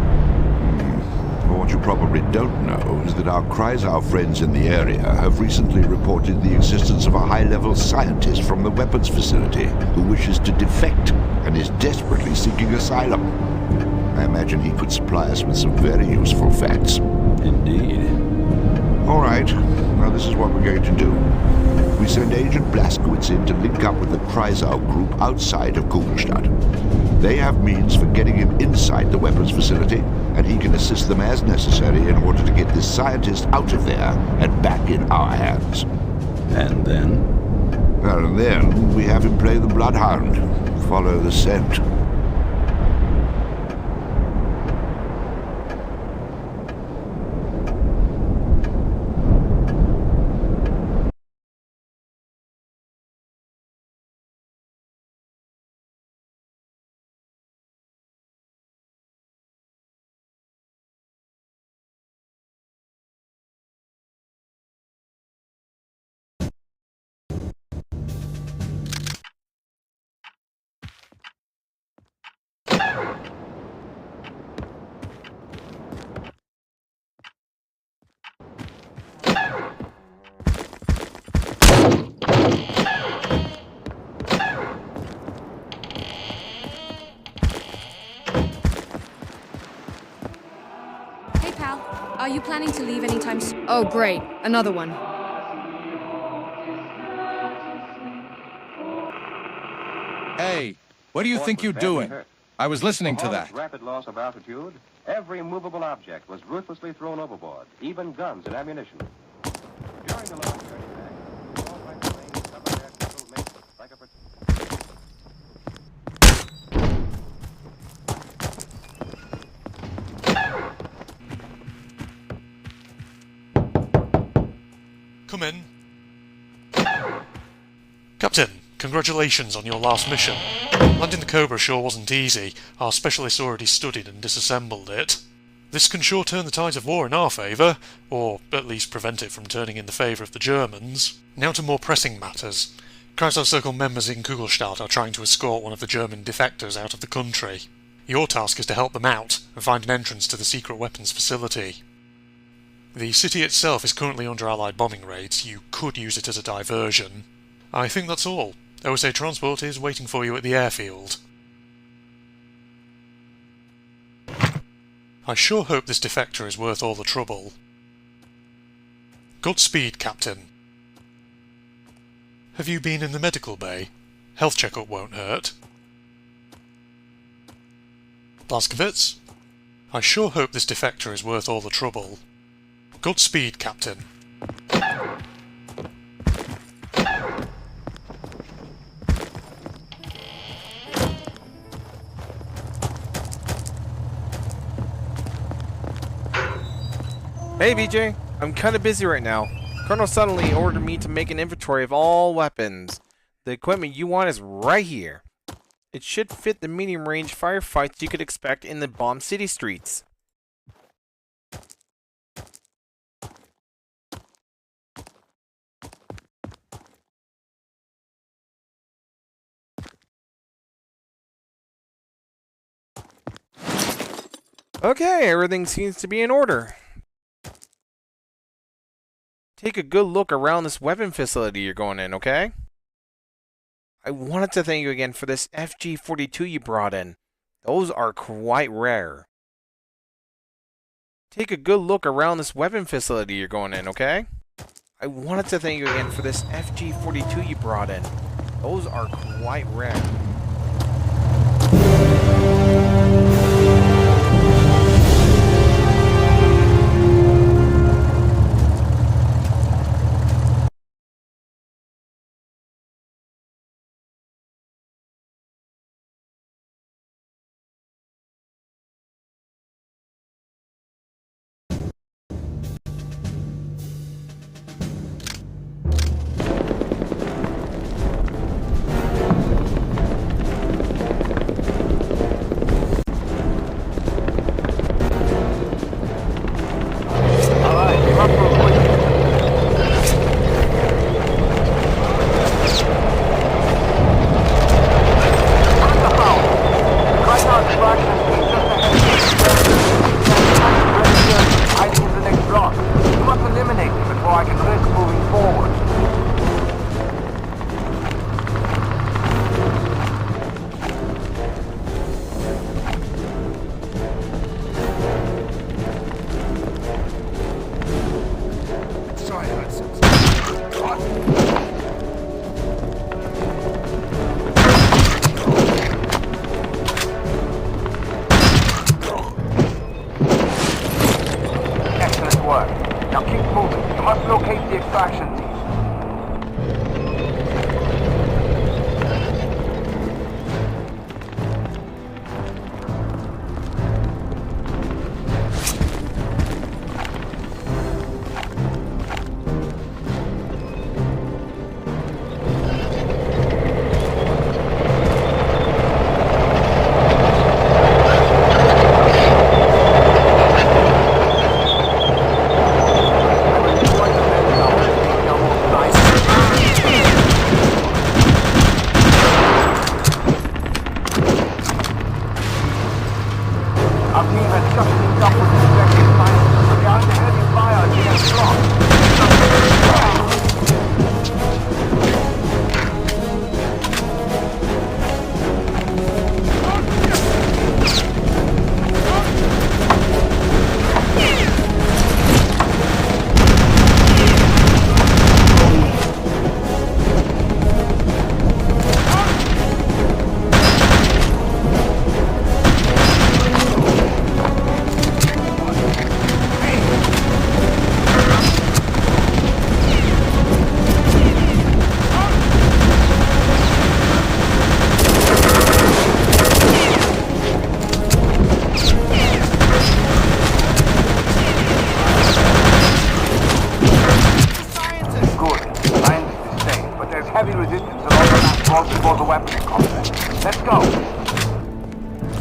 Well, what you probably don't know is that our Kreisau friends in the area have recently reported the existence of a high-level scientist from the weapons facility who wishes to defect and is desperately seeking asylum. I imagine he could supply us with some very useful facts. Indeed. All right. Now this is what we're going to do. We send Agent Blazkowicz in to link up with the Kreisau group outside of Kugelstadt. They have means for getting him inside the weapons facility, and he can assist them as necessary in order to get this scientist out of there and back in our hands. And then? Well, and then we have him play the bloodhound. Follow the scent. Hey, pal. Are you planning to leave anytime soon? Oh, great. Another one. Hey, what do you think you're doing? I was listening to that. Rapid loss of altitude, every movable object was ruthlessly thrown overboard, even guns and ammunition. During the long journey back, all right planes covered their critical mates like a... Come in. Captain, congratulations on your last mission. Landing the Cobra sure wasn't easy. Our specialists already studied and disassembled it. This can sure turn the tides of war in our favour, or at least prevent it from turning in the favour of the Germans. Now to more pressing matters. Kreisau Circle members in Kugelstadt are trying to escort one of the German defectors out of the country. Your task is to help them out and find an entrance to the secret weapons facility. The city itself is currently under Allied bombing raids. You could use it as a diversion. I think that's all. OSA transport is waiting for you at the airfield. I sure hope this defector is worth all the trouble. Godspeed, Captain. Have you been in the medical bay? Health checkup won't hurt. Blazkowicz? I sure hope this defector is worth all the trouble. Godspeed, Captain. Hey, BJ. I'm kind of busy right now. Colonel suddenly ordered me to make an inventory of all weapons. The equipment you want is right here. It should fit the medium-range firefights you could expect in the bombed city streets. Okay, everything seems to be in order. Take a good look around this weapon facility you're going in, okay? I wanted to thank you again for this FG-42 you brought in. Those are quite rare. Take a good look around this weapon facility you're going in, okay? I wanted to thank you again for this FG-42 you brought in. Those are quite rare. extraction team.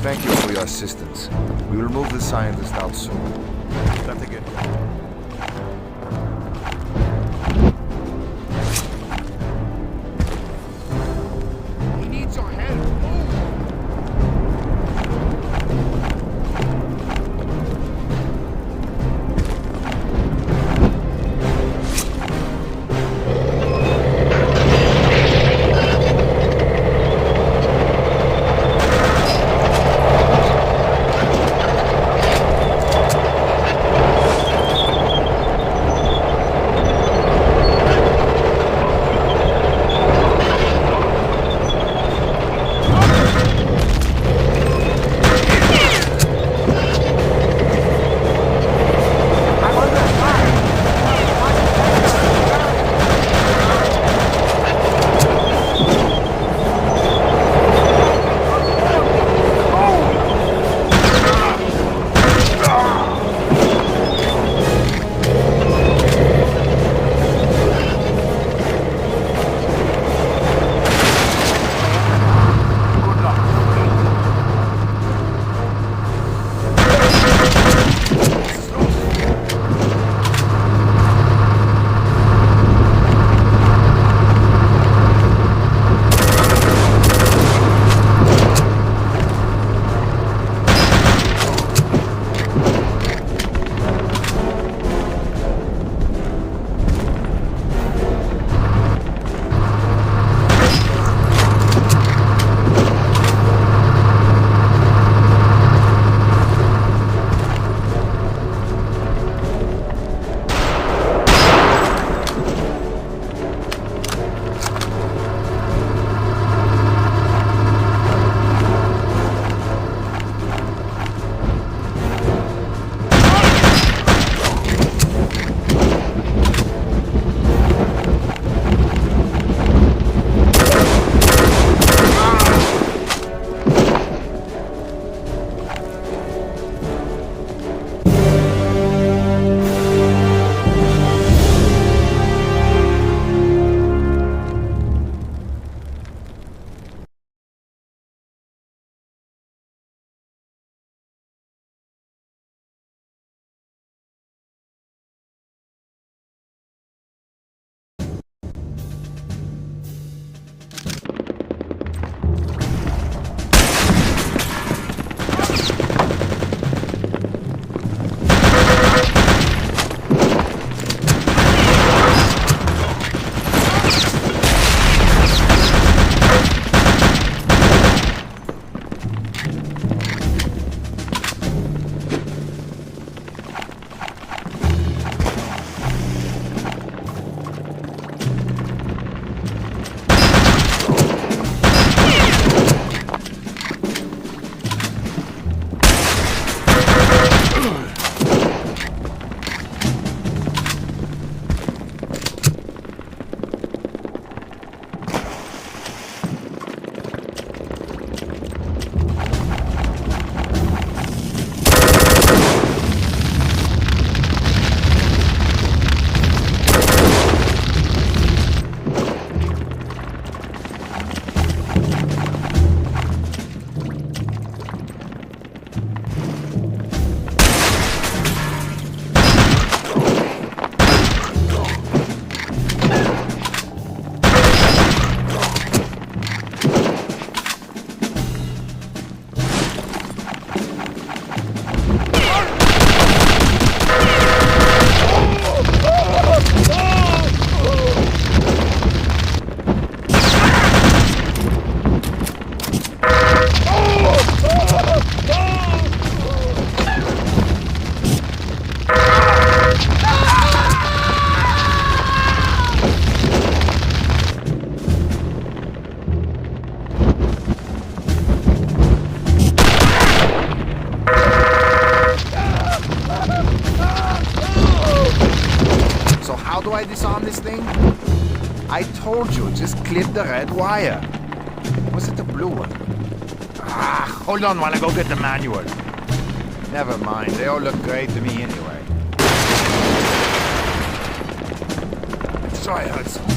Thank you for your assistance. We will move the scientist out soon. That's again. He needs your help. So how do I disarm this thing? I told you, just clip the red wire. Was it the blue one? Ah, hold on while I go get the manual. Never mind, they all look great to me anyway. Let's try it.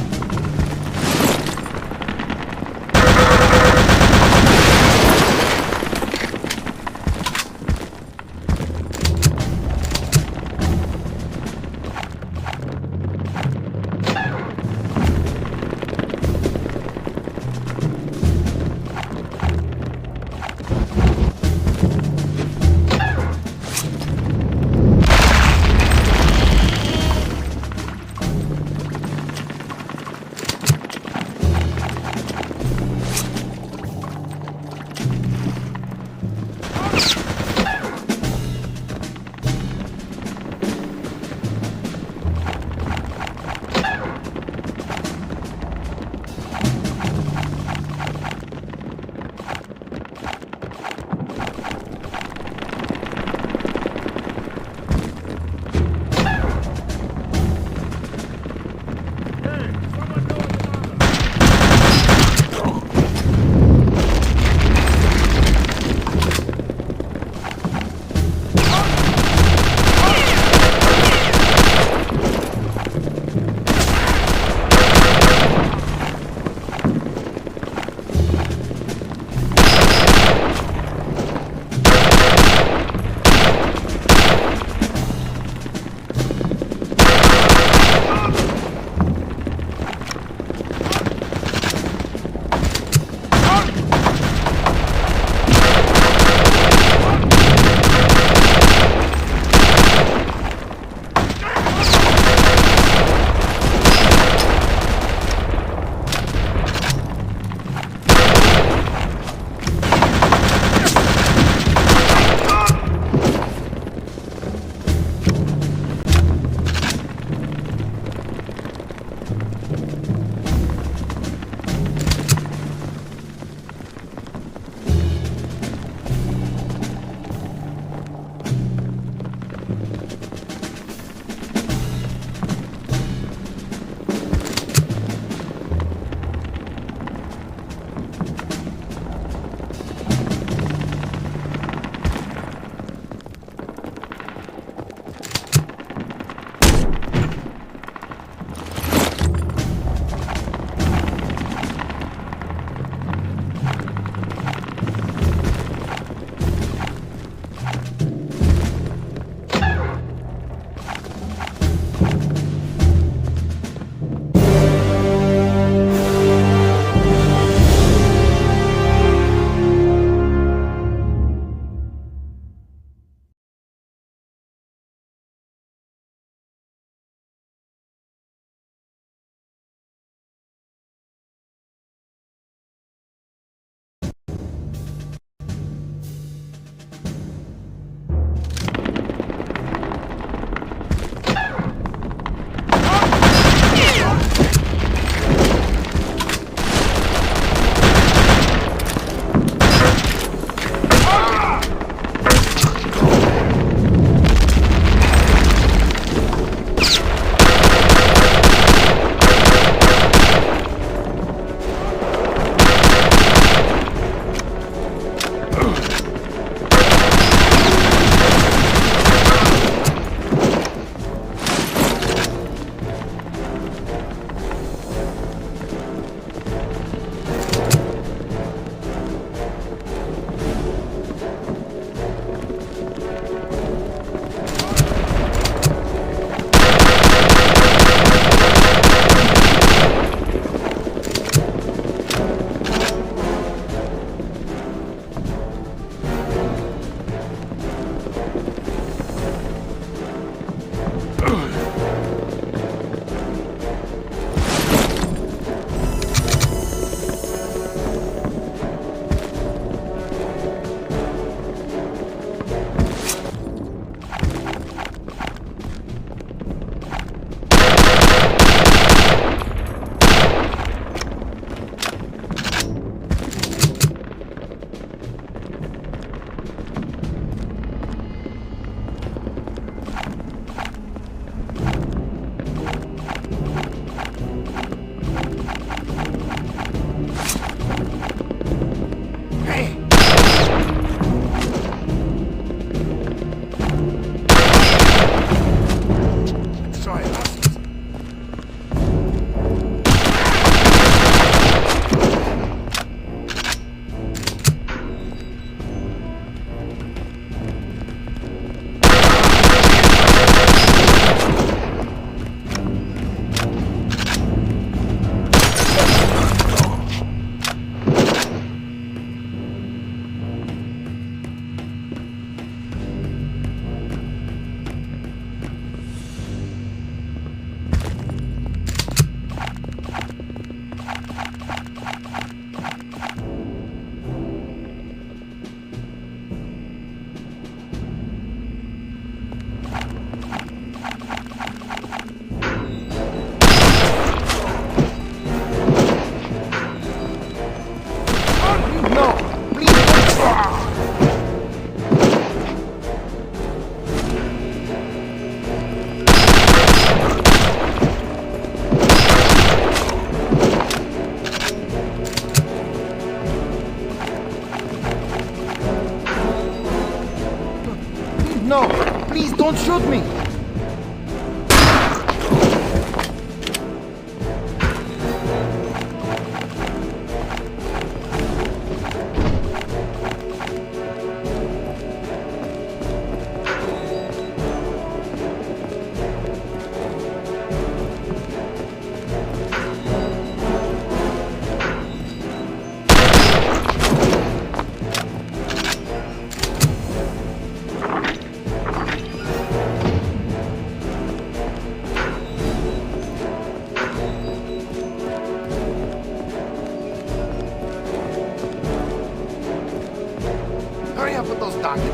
No! Please don't shoot me!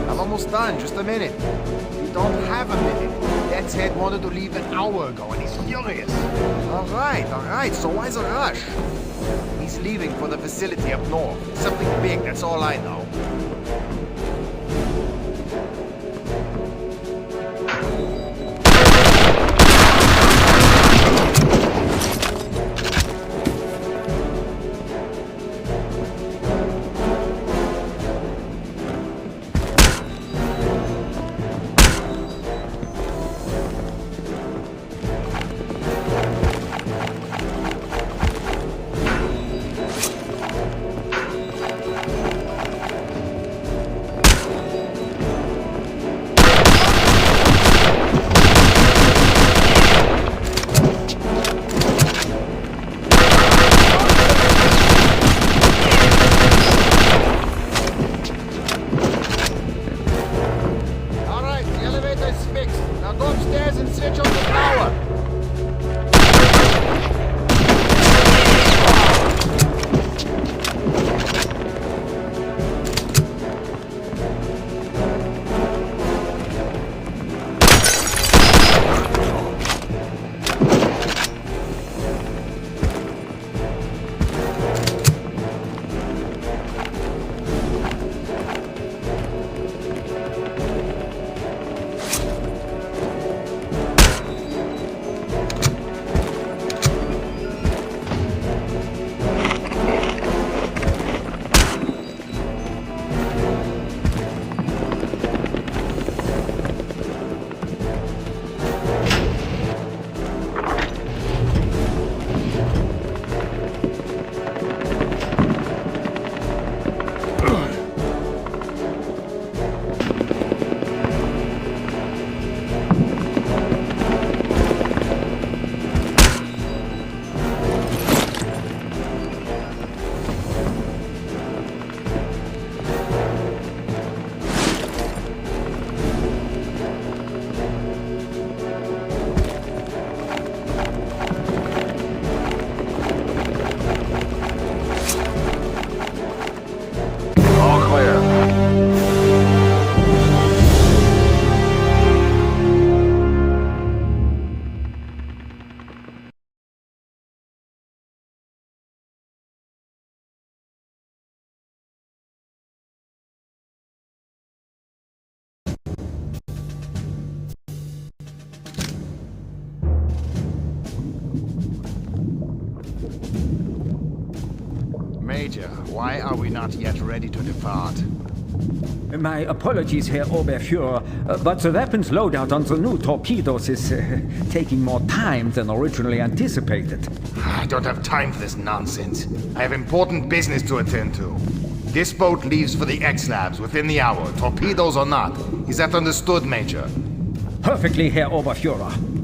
I'm almost done, just a minute. You don't have a minute. Dad's head wanted to leave an hour ago and he's furious. Alright, so why's the rush? He's leaving for the facility up north. Something big, that's all I know. Major, why are we not yet ready to depart? My apologies, Herr Oberfuhrer, but the weapons loadout on the new torpedoes is taking more time than originally anticipated. I don't have time for this nonsense. I have important business to attend to. This boat leaves for the X-Labs within the hour, torpedoes or not. Is that understood, Major? Perfectly, Herr Oberfuhrer.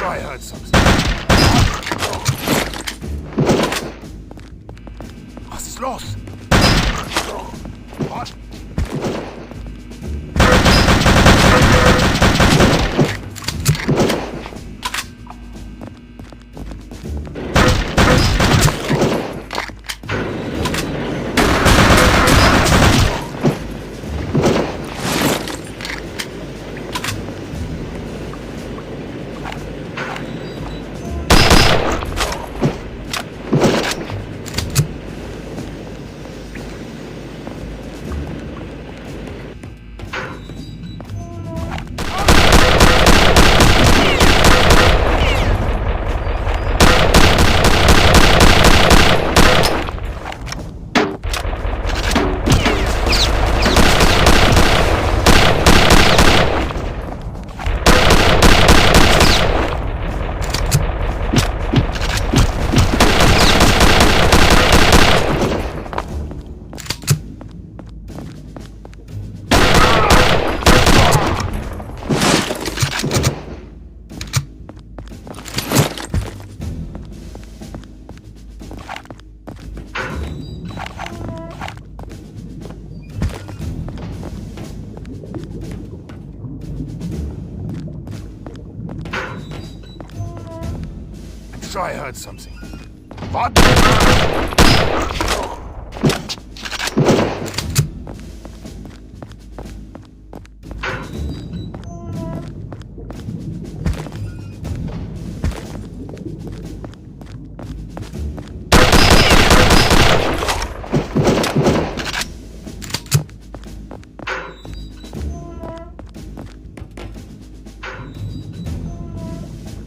sure I heard something. Was ist los? What? Sure I heard something. What?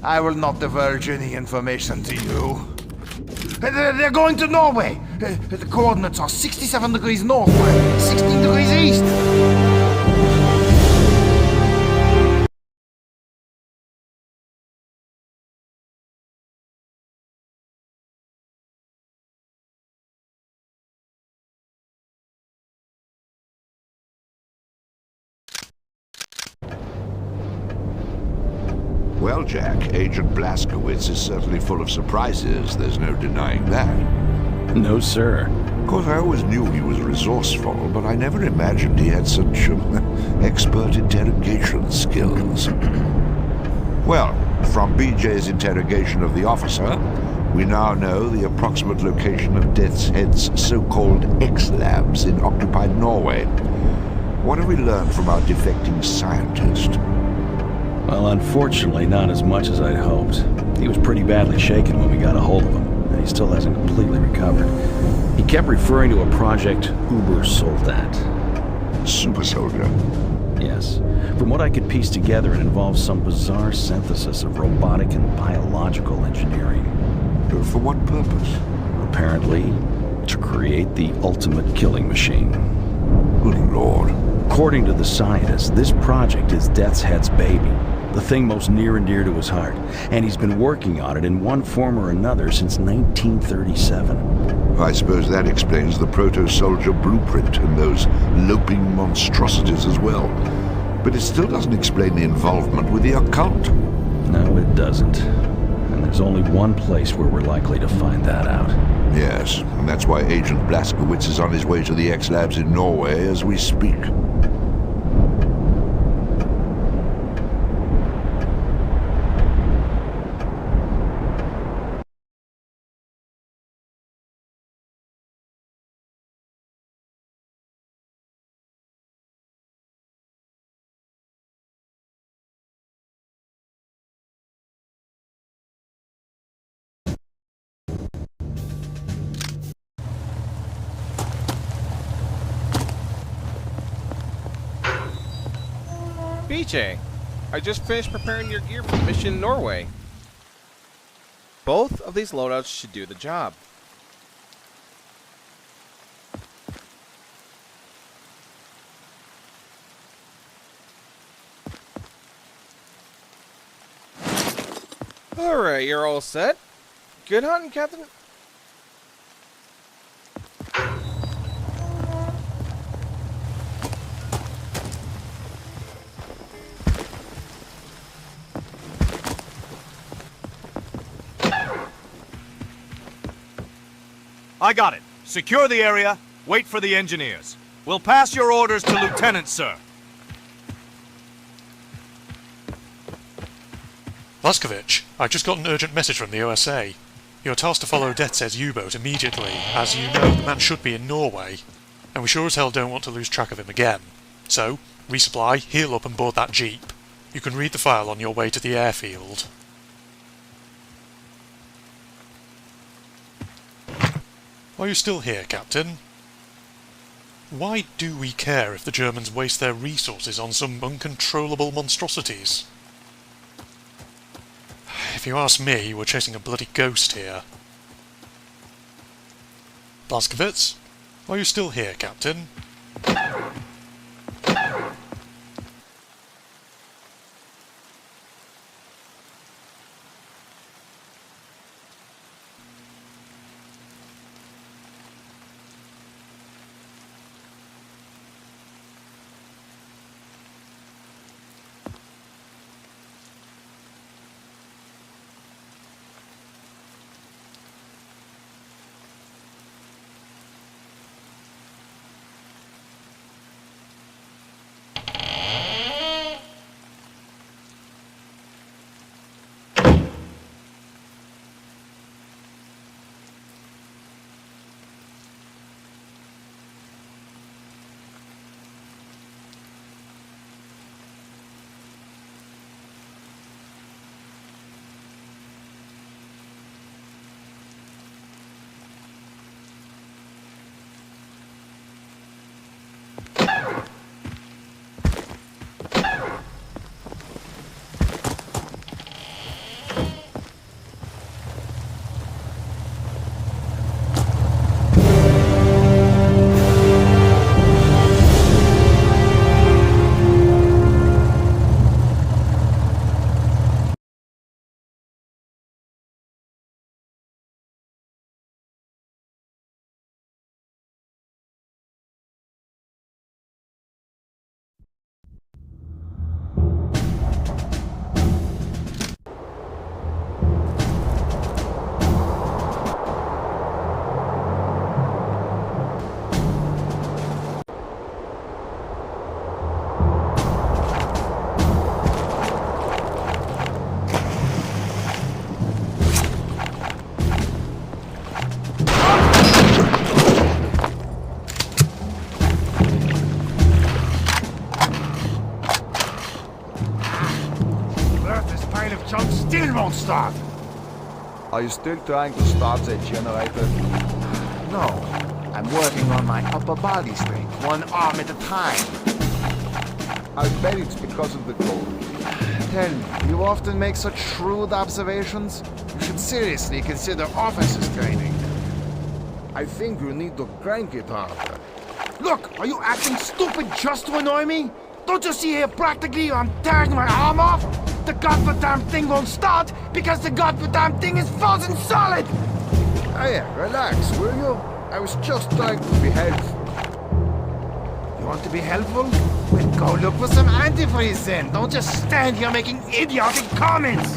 I will not divulge any information to you. They're going to Norway. The coordinates are 67 degrees north, 16 degrees east. Well, Jack, Agent Blazkowicz is certainly full of surprises. There's no denying that. No, sir. Of course, I always knew he was resourceful, but I never imagined he had such expert interrogation skills. Well, from BJ's interrogation of the officer, we now know the approximate location of Death's Head's so-called X-Labs in occupied Norway. What have we learned from our defecting scientist? Well, unfortunately, not as much as I'd hoped. He was pretty badly shaken when we got a hold of him, and he still hasn't completely recovered. He kept referring to a project Uber Soldat. Super soldier? Yes. From what I could piece together, it involves some bizarre synthesis of robotic and biological engineering. For what purpose? Apparently, to create the ultimate killing machine. Good Lord. According to the scientist, this project is Death's Head's baby. The thing most near and dear to his heart, and he's been working on it in one form or another since 1937. I suppose that explains the proto-soldier blueprint and those loping monstrosities as well. But it still doesn't explain the involvement with the occult. No, it doesn't. And there's only one place where we're likely to find that out. Yes, and that's why Agent Blazkowicz is on his way to the X-Labs in Norway as we speak. BJ, I just finished preparing your gear for the mission in Norway. Both of these loadouts should do the job. Alright, you're all set. Good hunting, Captain. I got it. Secure the area, wait for the engineers. We'll pass your orders to Lieutenant, sir. Blaskovich, I just got an urgent message from the OSA. You're tasked to follow Death's U-boat immediately. As you know, the man should be in Norway, and we sure as hell don't want to lose track of him again. So, resupply, heal up and board that jeep. You can read the file on your way to the airfield. Are you still here, Captain? Why do we care if the Germans waste their resources on some uncontrollable monstrosities? If you ask me, we're chasing a bloody ghost here. Blaskovitz? Are you still here, Captain? Still won't start. Are you still trying to start that generator? No, I'm working on my upper body strength, one arm at a time. I bet it's because of the cold. Tell me, you often make such shrewd observations? You should seriously consider officers training. I think you need to crank it harder. Look, are you acting stupid just to annoy me? Don't you see here practically I'm tearing my arm off? The goddamn thing won't start because the goddamn thing is frozen solid! Hey, relax, will you? I was just trying to be helpful. You want to be helpful? Well, go look for some antifreeze then. Don't just stand here making idiotic comments!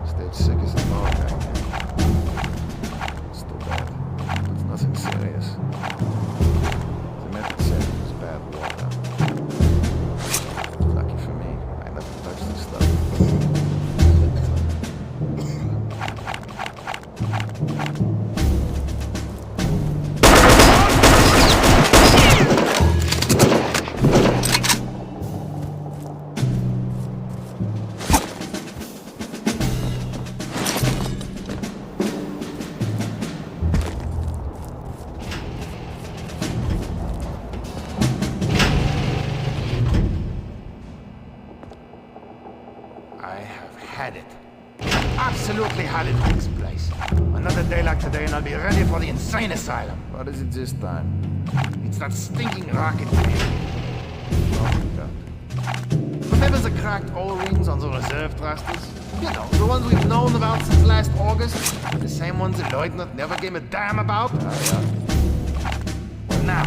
Stayed sick as a dog back then. Still bad, but it's nothing serious. The medic said it was bad water. Lucky for me, I never touched this stuff. I have had it. Absolutely had it in this place. Another day like today and I'll be ready for the insane asylum. What is it this time? It's that stinking rocket man. Remember the cracked O-rings on the reserve thrusters? You know, the ones we've known about since last August? The same ones the lieutenant never gave a damn about? Well, now,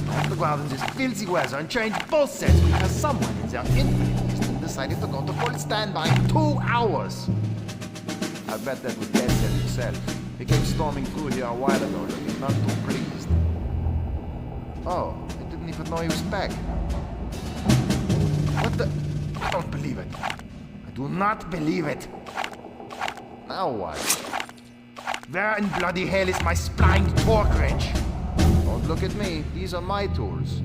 I have to go out in this filthy weather and change both sets because someone in their infinite wisdom decided to go to full standby in 2 hours. I bet that was Deadhead himself. He came storming through here a while ago, looking not too pleased. Oh, I didn't even know he was back. What the? I don't believe it. I do not believe it. Now what? Where in bloody hell is my splined torque wrench? Don't look at me. These are my tools.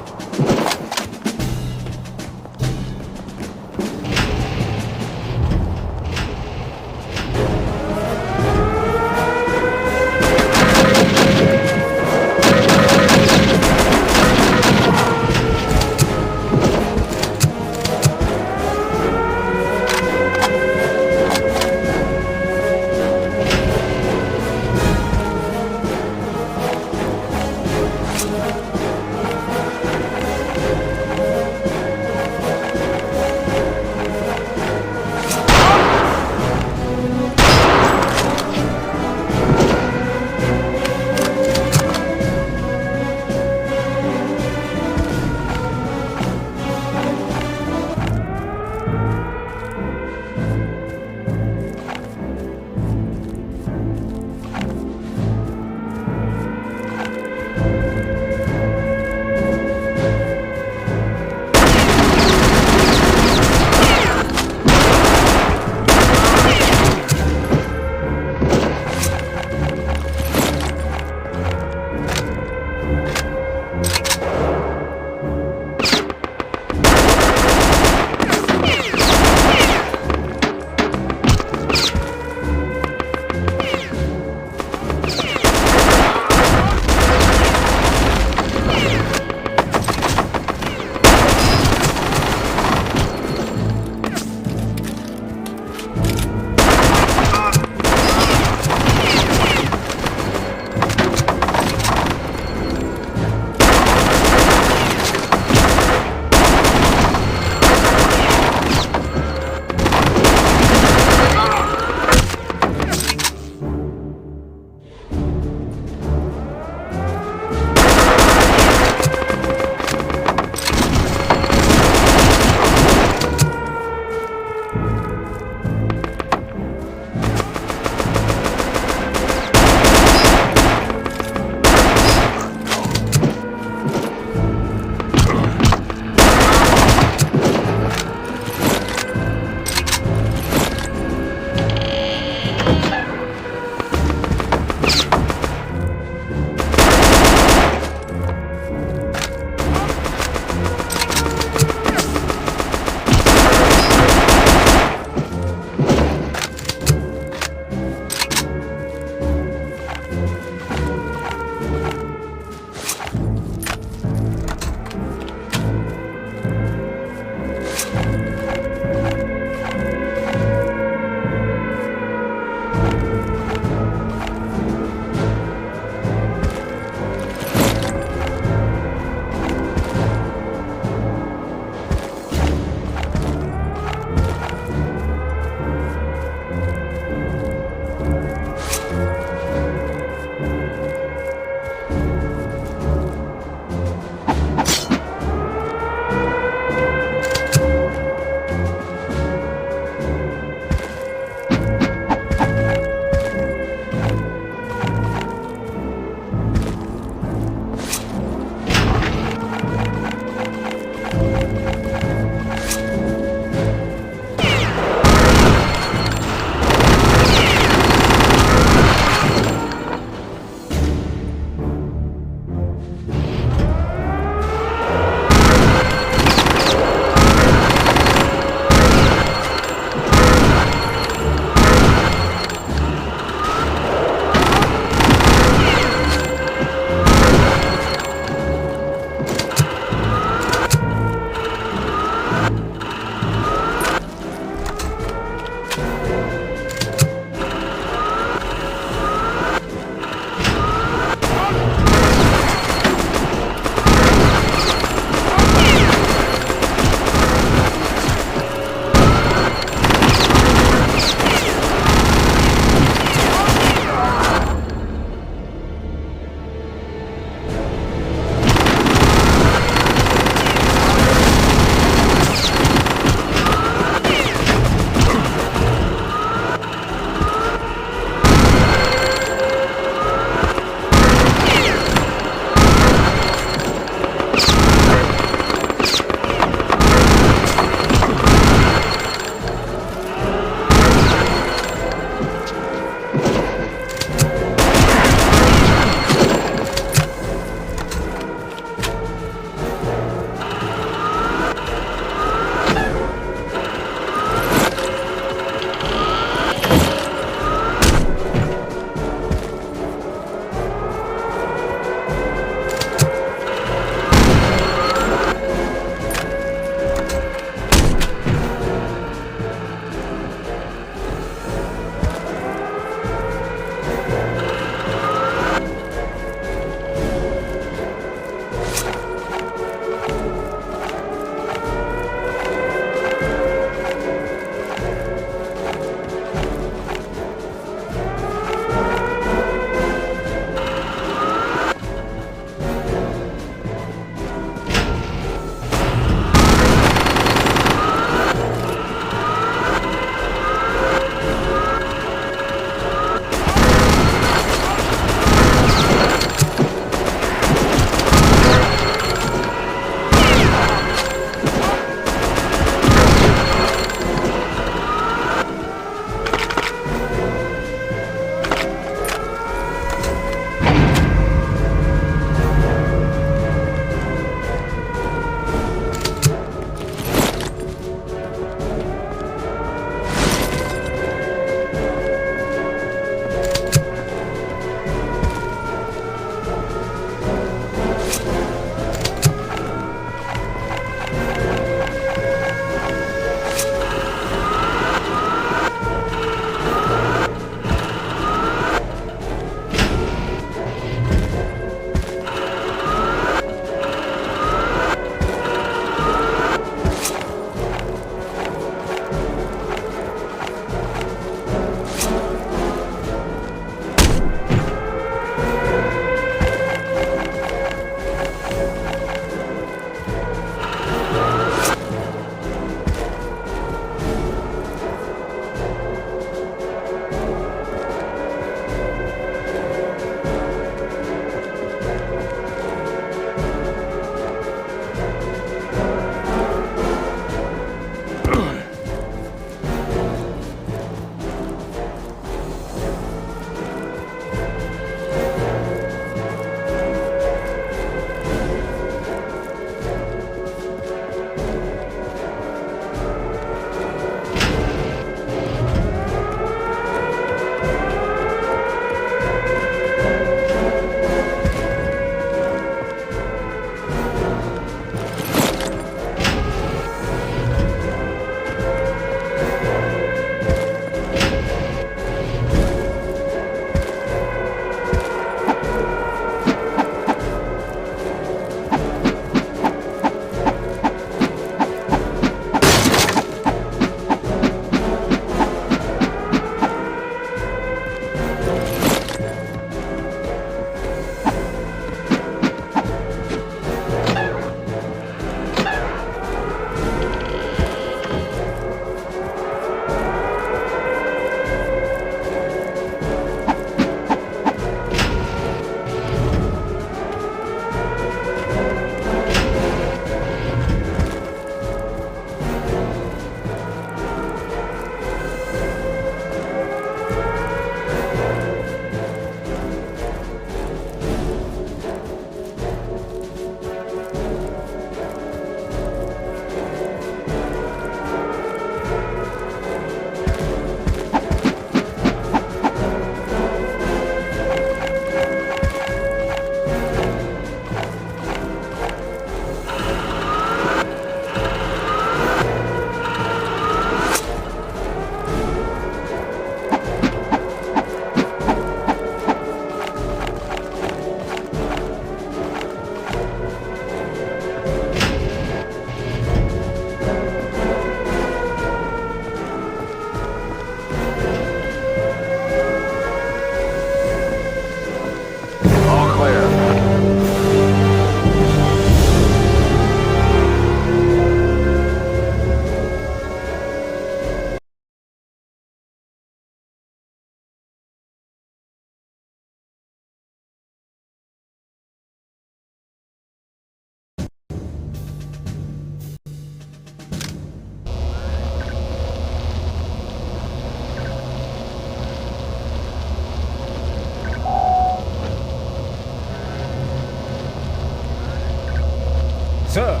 Sir.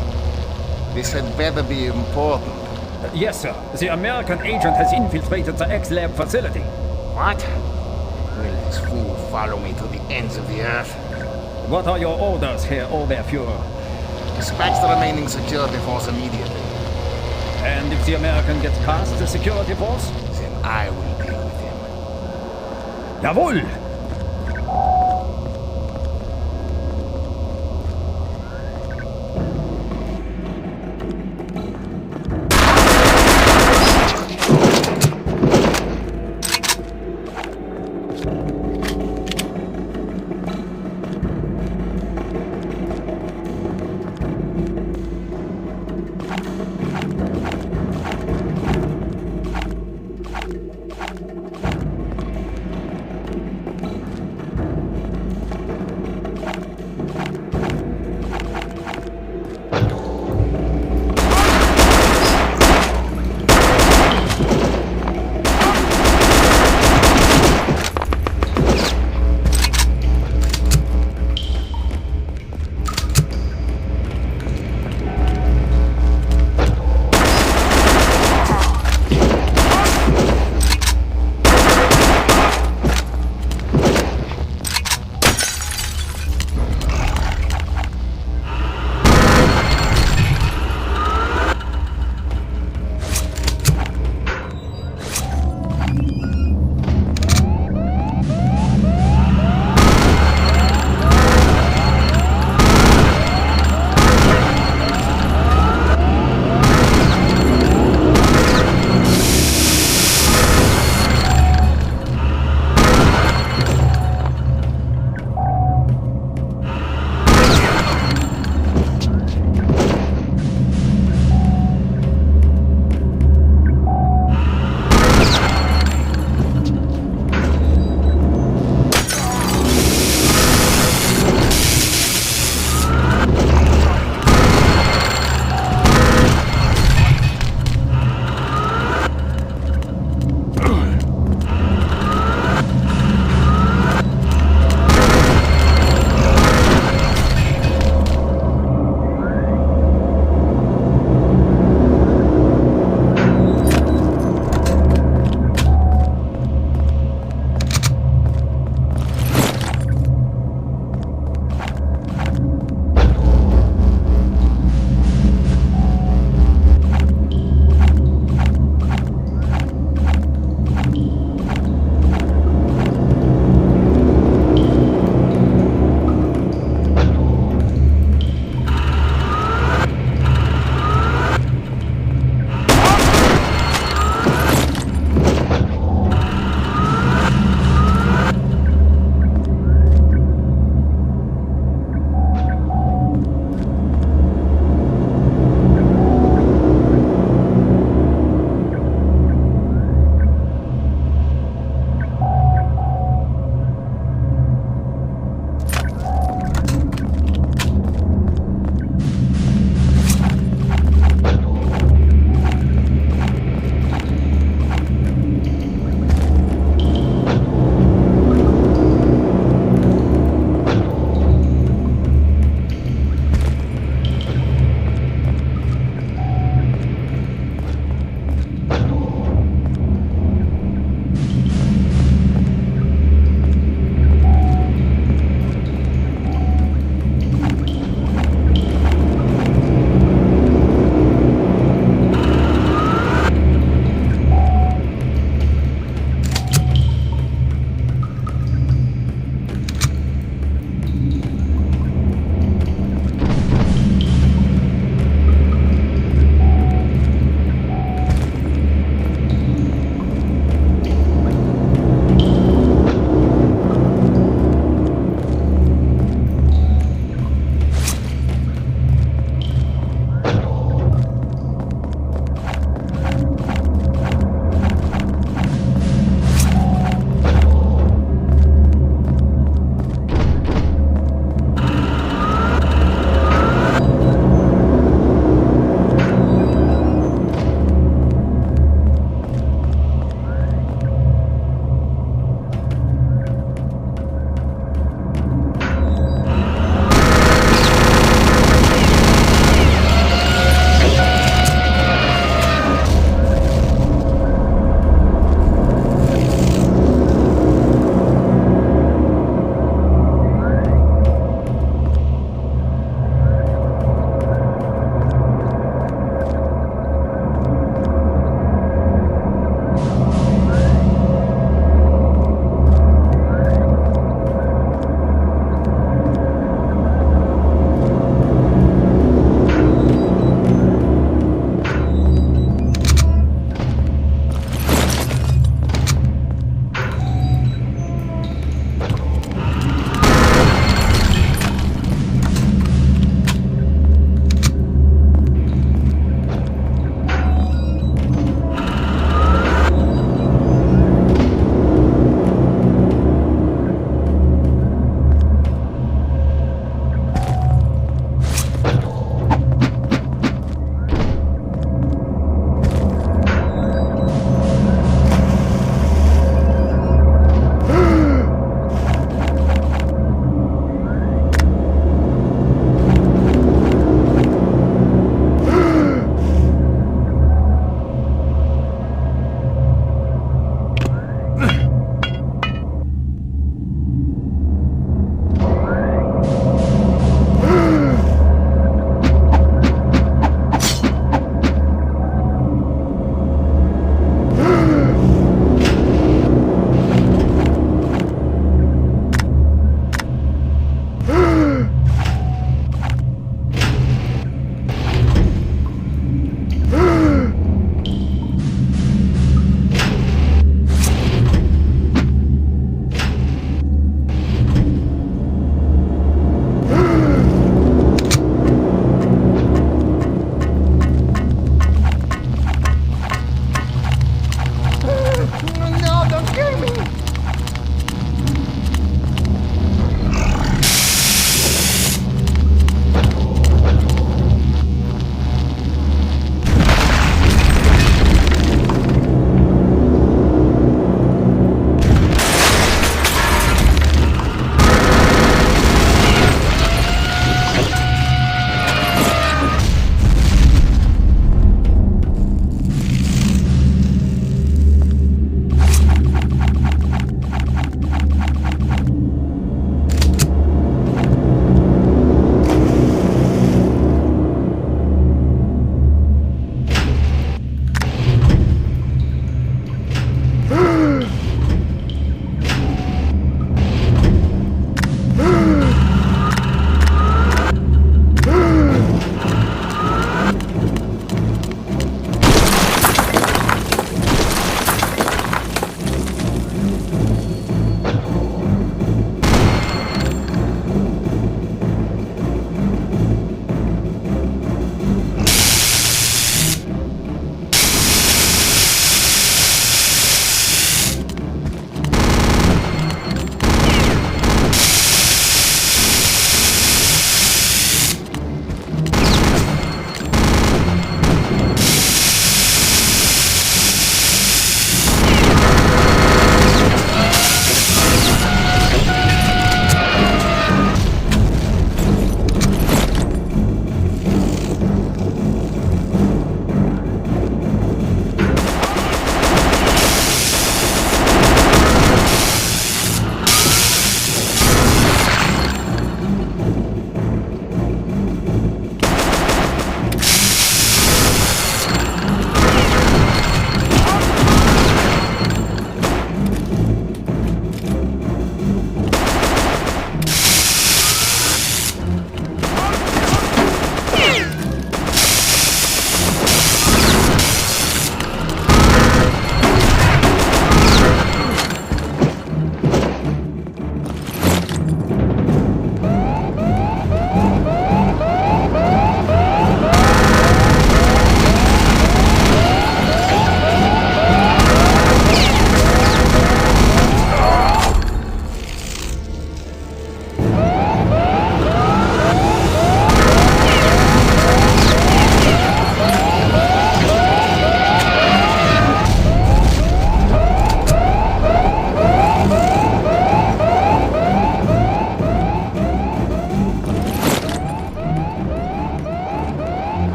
This had better be important. Yes, sir. The American agent has infiltrated the X-Lab facility. What? Will this fool follow me to the ends of the earth? What are your orders, Herr Oberfuhrer? Dispatch the remaining security force immediately. And if the American gets past the security force? Then I will deal with him. Jawohl!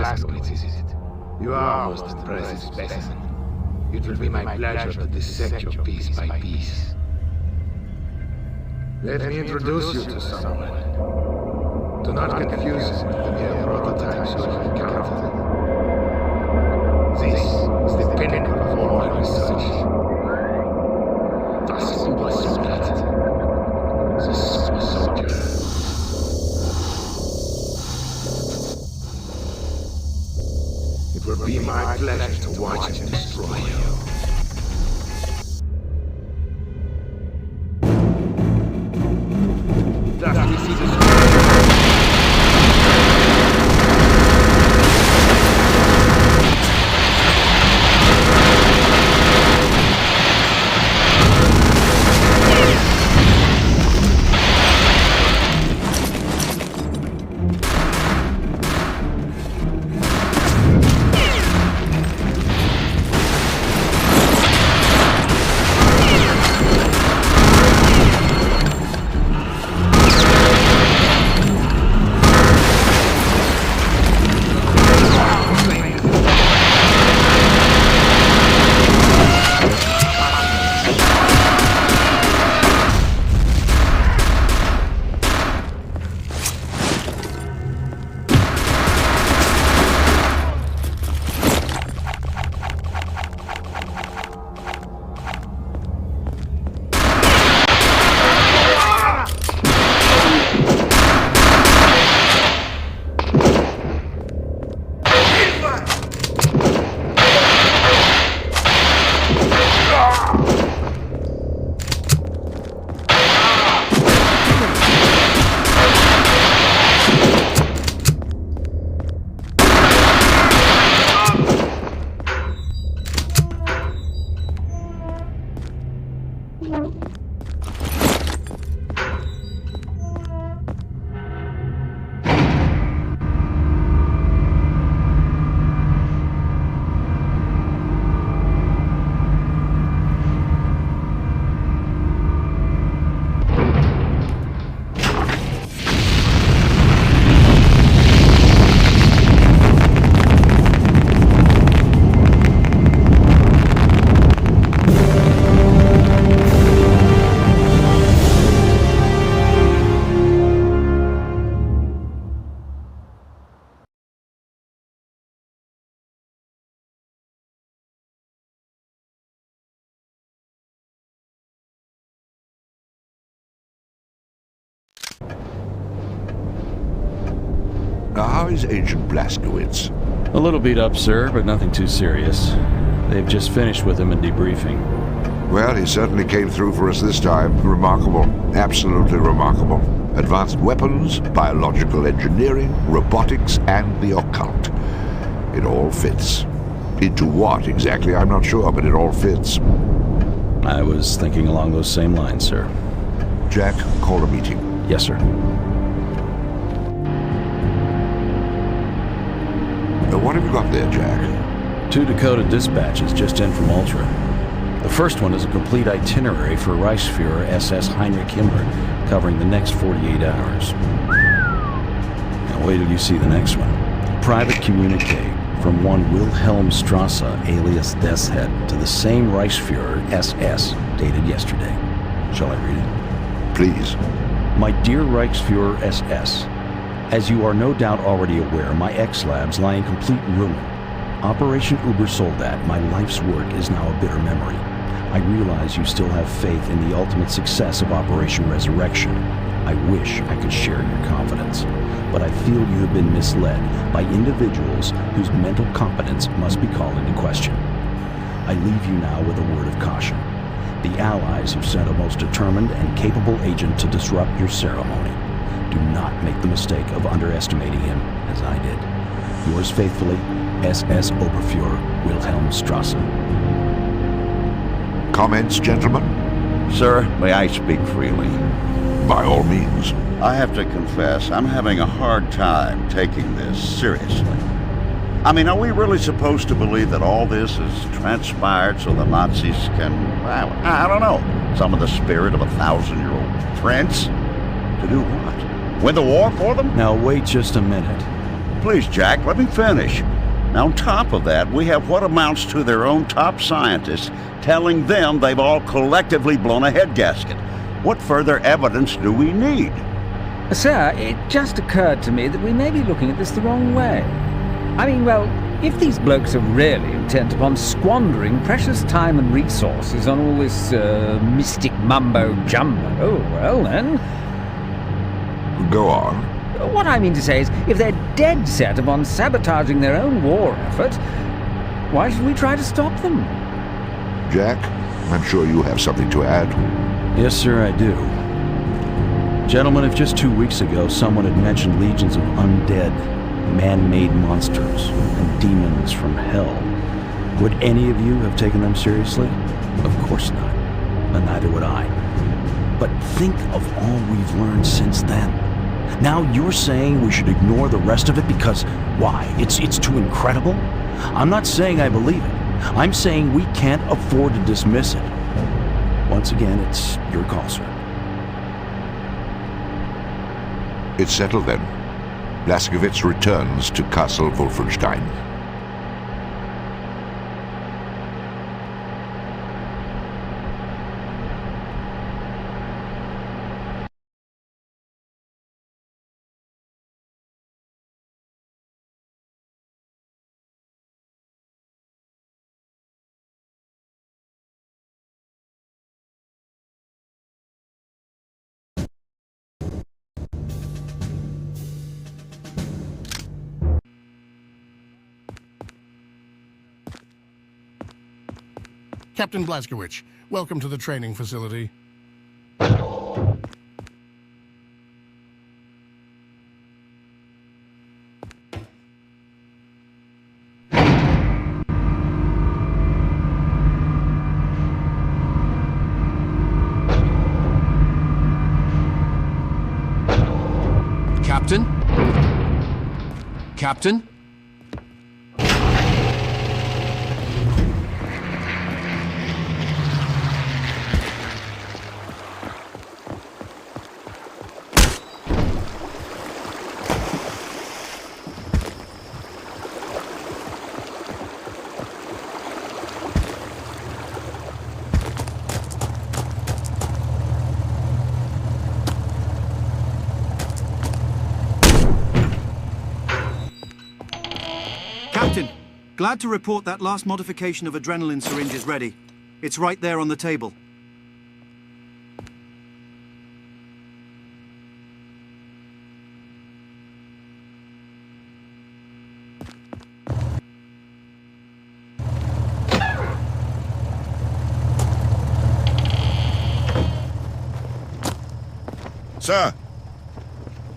Blazkowicz, is it? You are most impressive specimen. It will be my pleasure to dissect your piece by piece. Let me introduce you to someone. Do not confuse him with the mere prototypes you have encountered. This is the pinnacle of all my research. Das Obersoldat. The super soldier. It will be my pleasure to watch him destroy you. Darf ich Sie destroy? Now, how is Agent Blazkowicz? A little beat up, sir, but nothing too serious. They've just finished with him in debriefing. Well, he certainly came through for us this time. Remarkable. Absolutely remarkable. Advanced weapons, biological engineering, robotics, and the occult. It all fits. Into what exactly, I'm not sure, but it all fits. I was thinking along those same lines, sir. Jack, call a meeting. Yes, sir. What have you got there, Jack? 2 decoded dispatches just in from Ultra. The first one is a complete itinerary for Reichsfuhrer SS Heinrich Himmler, covering the next 48 hours. Now wait till you see the next one. Private communique from one Wilhelm Strasse, alias Deathshead, to the same Reichsfuhrer SS, dated yesterday. Shall I read it? Please. My dear Reichsfuhrer SS, as you are no doubt already aware, my X-Labs lie in complete ruin. Operation Ubersoldat, my life's work, is now a bitter memory. I realize you still have faith in the ultimate success of Operation Resurrection. I wish I could share your confidence, but I feel you have been misled by individuals whose mental competence must be called into question. I leave you now with a word of caution. The Allies have sent a most determined and capable agent to disrupt your ceremony. Do not make the mistake of underestimating him, as I did. Yours faithfully, SS Oberfuhrer Wilhelm Strasse. Comments, gentlemen? Sir, may I speak freely? By all means. I have to confess, I'm having a hard time taking this seriously. I mean, are we really supposed to believe that all this has transpired so the Nazis can, I don't know, summon the spirit of a 1,000-year-old prince? To do what? Win the war for them? Now wait just a minute. please, Jack, let me finish. Now, on top of that, we have what amounts to their own top scientists telling them they've all collectively blown a head gasket. What further evidence do we need? Sir, it just occurred to me that we may be looking at this the wrong way. I mean, well, if these blokes are really intent upon squandering precious time and resources on all this mystic mumbo-jumbo, well then... Go on. What I mean to say is, if they're dead set upon sabotaging their own war effort, why should we try to stop them? Jack, I'm sure you have something to add. Yes, sir, I do. Gentlemen, if just 2 weeks ago someone had mentioned legions of undead, man-made monsters and demons from hell, would any of you have taken them seriously? Of course not. And neither would I. But think of all we've learned since then. Now you're saying we should ignore the rest of it because, why, it's too incredible? I'm not saying I believe it. I'm saying we can't afford to dismiss it. Once again, it's your call, sir. It's settled then. Blazkowicz returns to Castle Wolfenstein. Captain Blazkowicz, welcome to the training facility. Captain? Captain? Captain, glad to report that last modification of adrenaline syringe is ready. It's right there on the table. Sir!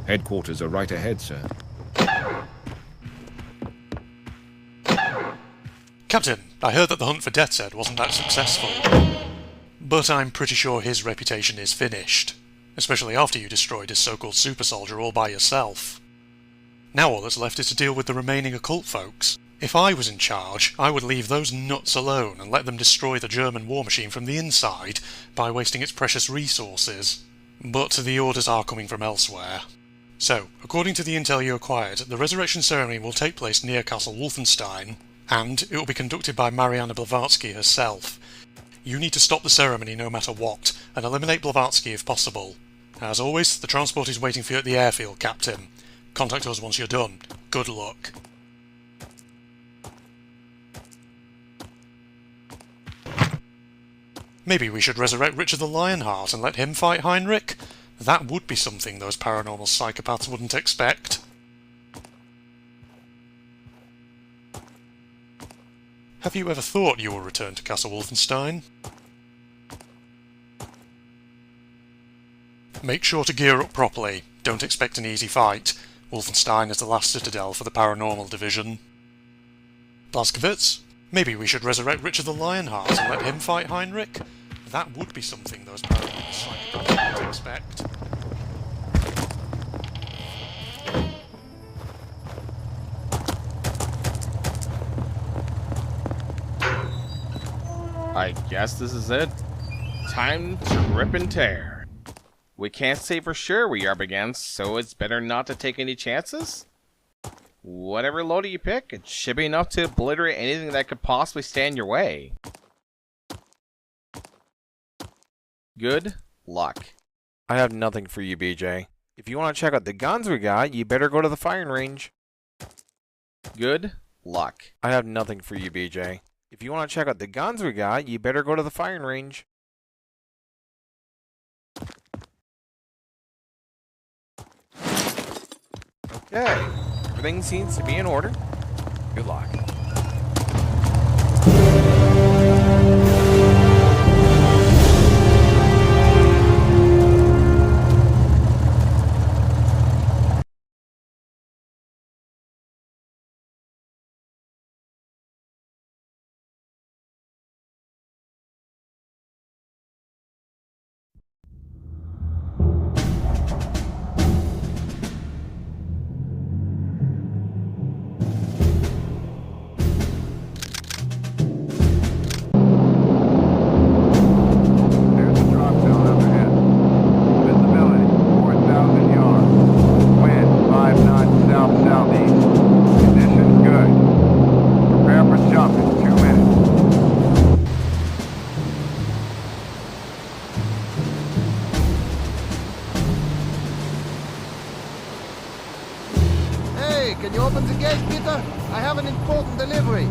Headquarters are right ahead, sir. Captain, I heard that the hunt for Death's wasn't that successful. But I'm pretty sure his reputation is finished. Especially after you destroyed his so-called super soldier all by yourself. Now all that's left is to deal with the remaining occult folks. If I was in charge, I would leave those nuts alone and let them destroy the German war machine from the inside by wasting its precious resources. But the orders are coming from elsewhere. So, according to the intel you acquired, the resurrection ceremony will take place near Castle Wolfenstein, and it will be conducted by Mariana Blavatsky herself. You need to stop the ceremony no matter what, and eliminate Blavatsky if possible. As always, the transport is waiting for you at the airfield, Captain. Contact us once you're done. Good luck. Maybe we should resurrect Richard the Lionheart and let him fight Heinrich? That would be something those paranormal psychopaths wouldn't expect. Have you ever thought you will return to Castle Wolfenstein? Make sure to gear up properly. Don't expect an easy fight. Wolfenstein is the last citadel for the paranormal division. Blazkowicz? Maybe we should resurrect Richard the Lionheart and let him fight Heinrich? That would be something those paranormal psychopaths wouldn't expect. I guess this is it. Time to rip and tear. We can't say for sure we are up against, so it's better not to take any chances? Whatever loader you pick, it should be enough to obliterate anything that could possibly stand in your way. Good luck. I have nothing for you, BJ. If you want to check out the guns we got, you better go to the firing range. Good luck. I have nothing for you, BJ. If you want to check out the guns we got, you better go to the firing range. Okay. Everything seems to be in order. Good luck. Can you open the gate, Peter? I have an important delivery.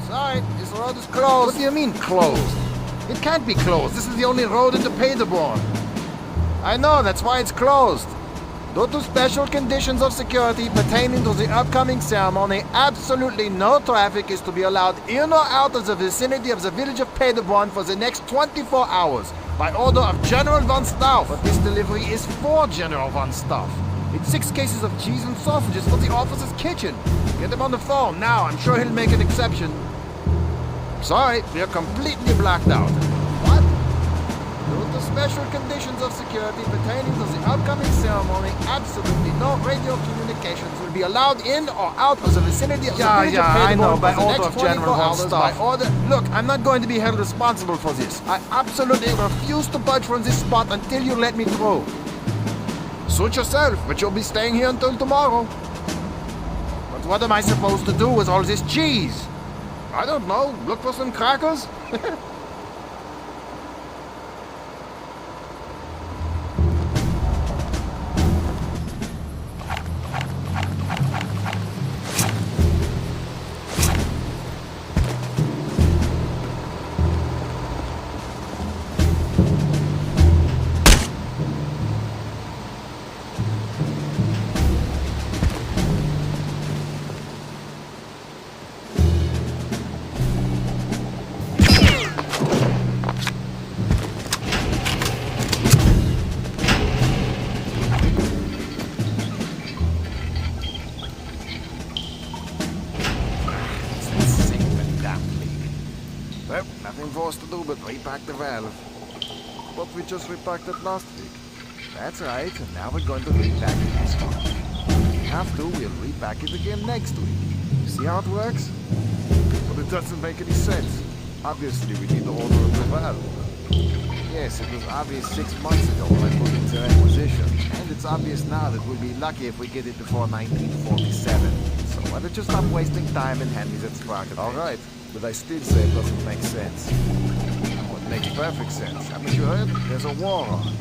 Sorry, this road is closed. What do you mean, closed? It can't be closed. This is the only road into Paderborn. I know, that's why it's closed. Due to special conditions of security pertaining to the upcoming ceremony, absolutely no traffic is to be allowed in or out of the vicinity of the village of Paderborn for the next 24 hours, by order of General von Stauff. But this delivery is for General von Stauff. It's 6 cases of cheese and sausages for the officer's kitchen. Get him on the phone now. I'm sure he'll make an exception. Sorry, we're completely blacked out. What? Due to special conditions of security pertaining to the upcoming ceremony, absolutely no radio communications will be allowed in or out of the vicinity of the village of Paderborn. I know, by order of General von Stauff. Look, I'm not going to be held responsible for this. I absolutely refuse to budge from this spot until you let me through. Suit yourself, but you'll be staying here until tomorrow. But what am I supposed to do with all this cheese? I don't know. Look for some crackers? Well, nothing for us to do but repack the valve. But we just repacked it last week. That's right, and now we're going to repack it this week. If we have to, we'll repack it again next week. You see how it works? But it doesn't make any sense. Obviously, we need to order a new valve. Yes, it was obvious 6 months ago when I put it into requisition. And it's obvious now that we'll be lucky if we get it before 1947. So why don't you stop wasting time and hand me that sprocket? All right. But I still say it doesn't make sense. It makes perfect sense. Haven't you heard? There's a war on.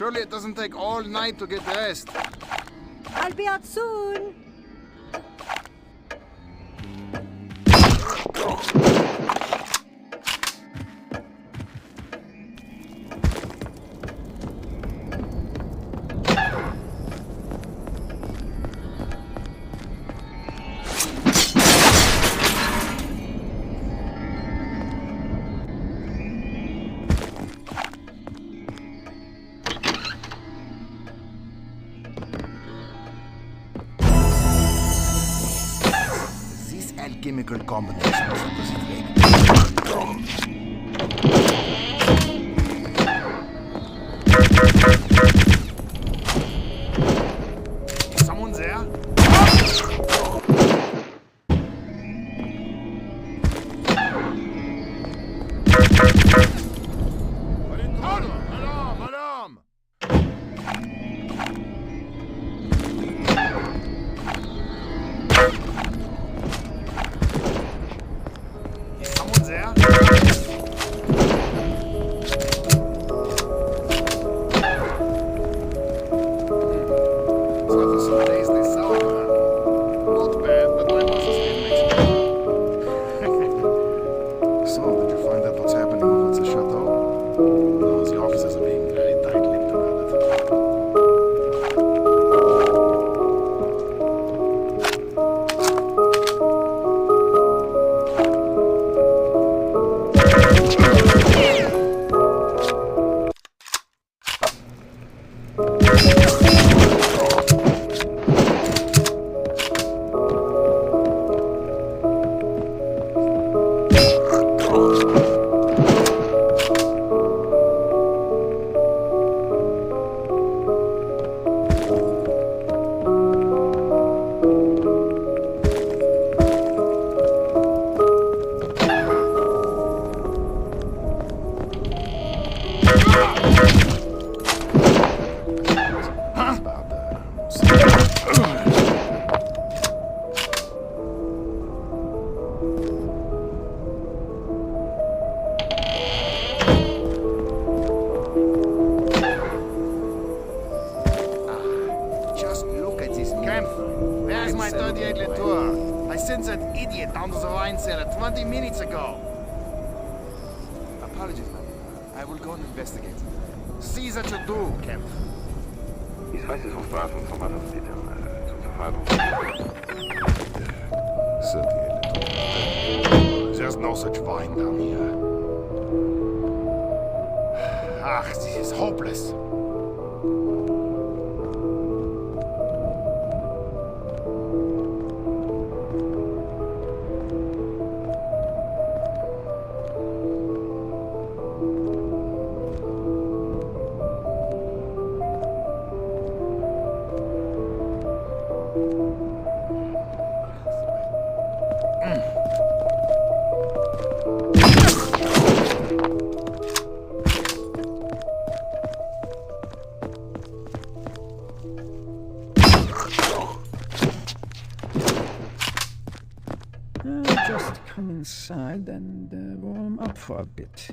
Surely it doesn't take all night to get dressed. I'll be out soon. Chemical combinations. Does it make? Someone's there? Alarm! There's no such wine down here. Ah, this is hopeless. Just come inside and warm up for a bit.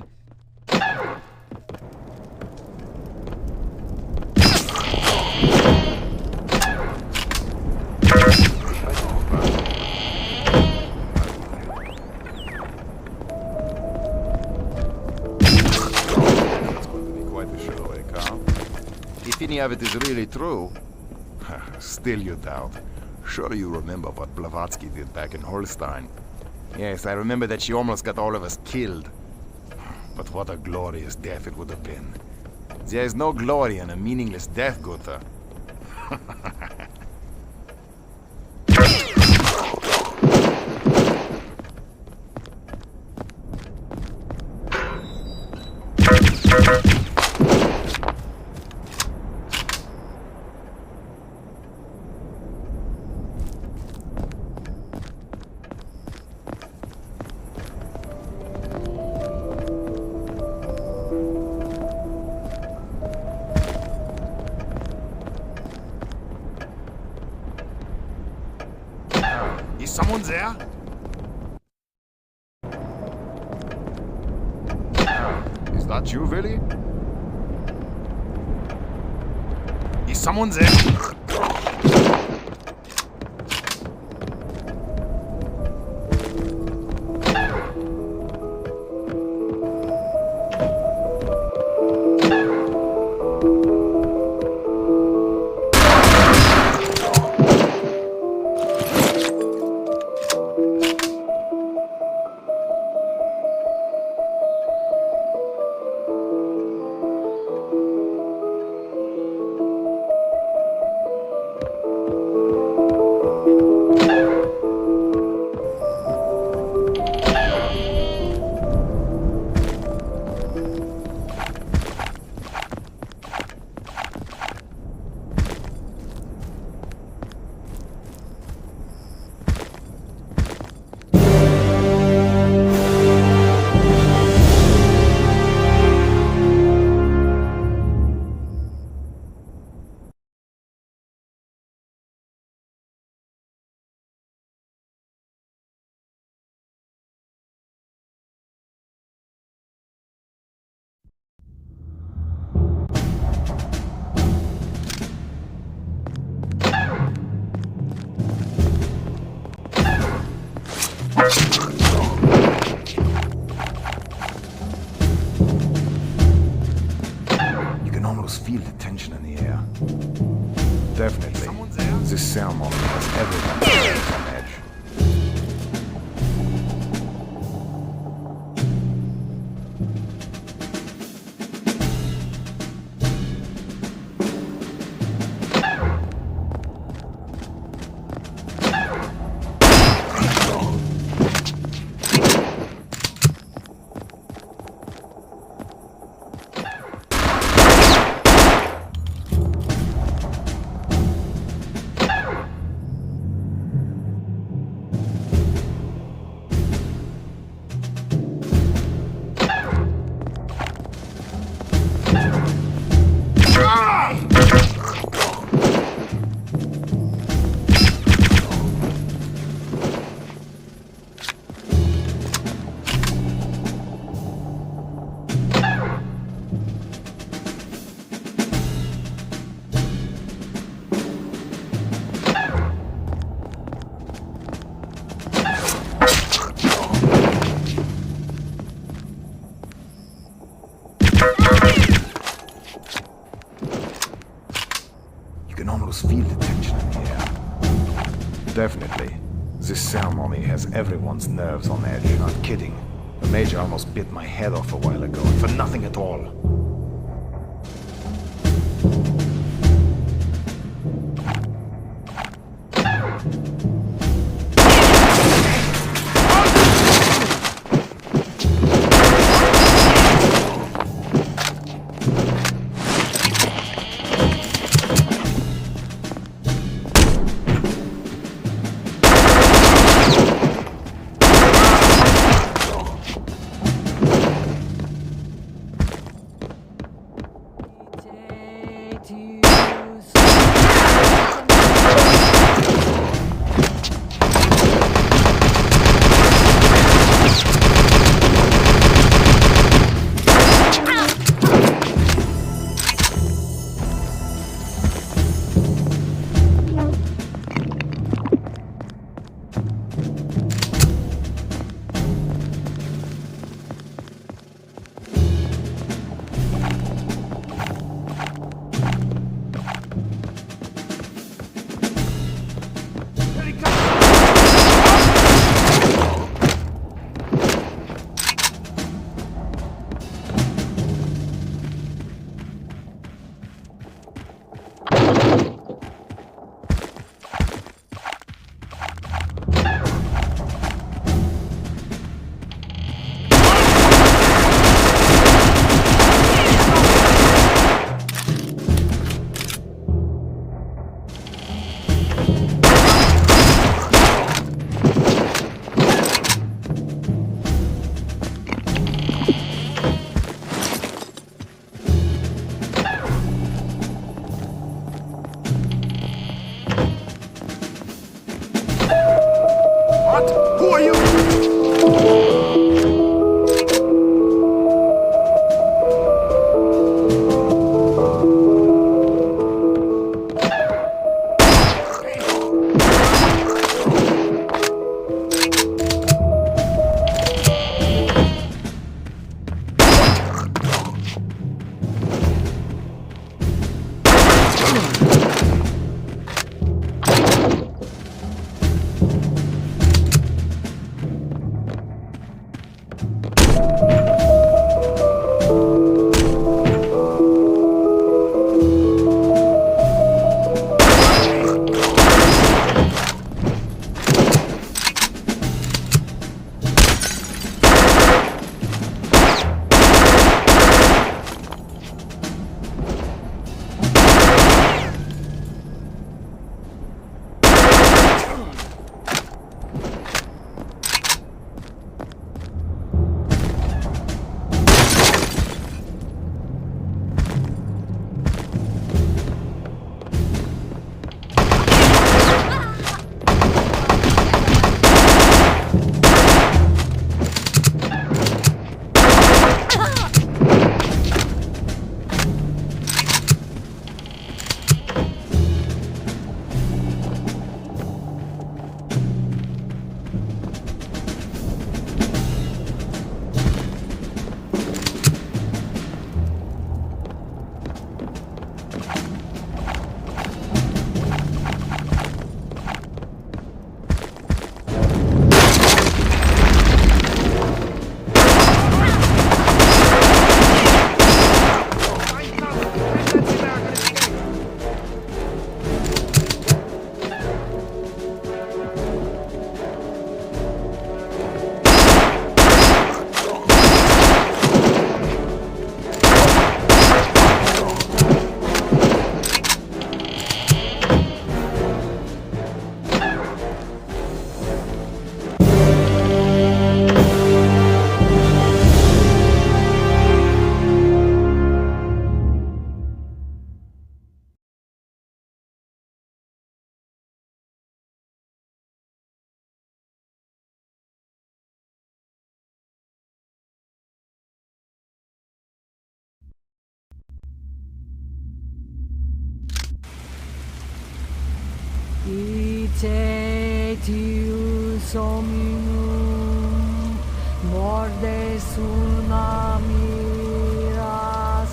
If any of it is really true, still you doubt. Sure you remember what Blavatsky did back in Holstein. Yes, I remember that she almost got all of us killed. But what a glorious death it would have been. There is no glory in a meaningless death, Gunther. Is someone there? Is that you, Willy? Someone's in. You can almost feel the tension in the air. Definitely, this ceremony has everyone on edge. Feel the tension in the air. Definitely. This ceremony has everyone's nerves on edge. Not kidding. The Major almost bit my head off a while ago, and for nothing at all. Icetius hominum mordes una miras.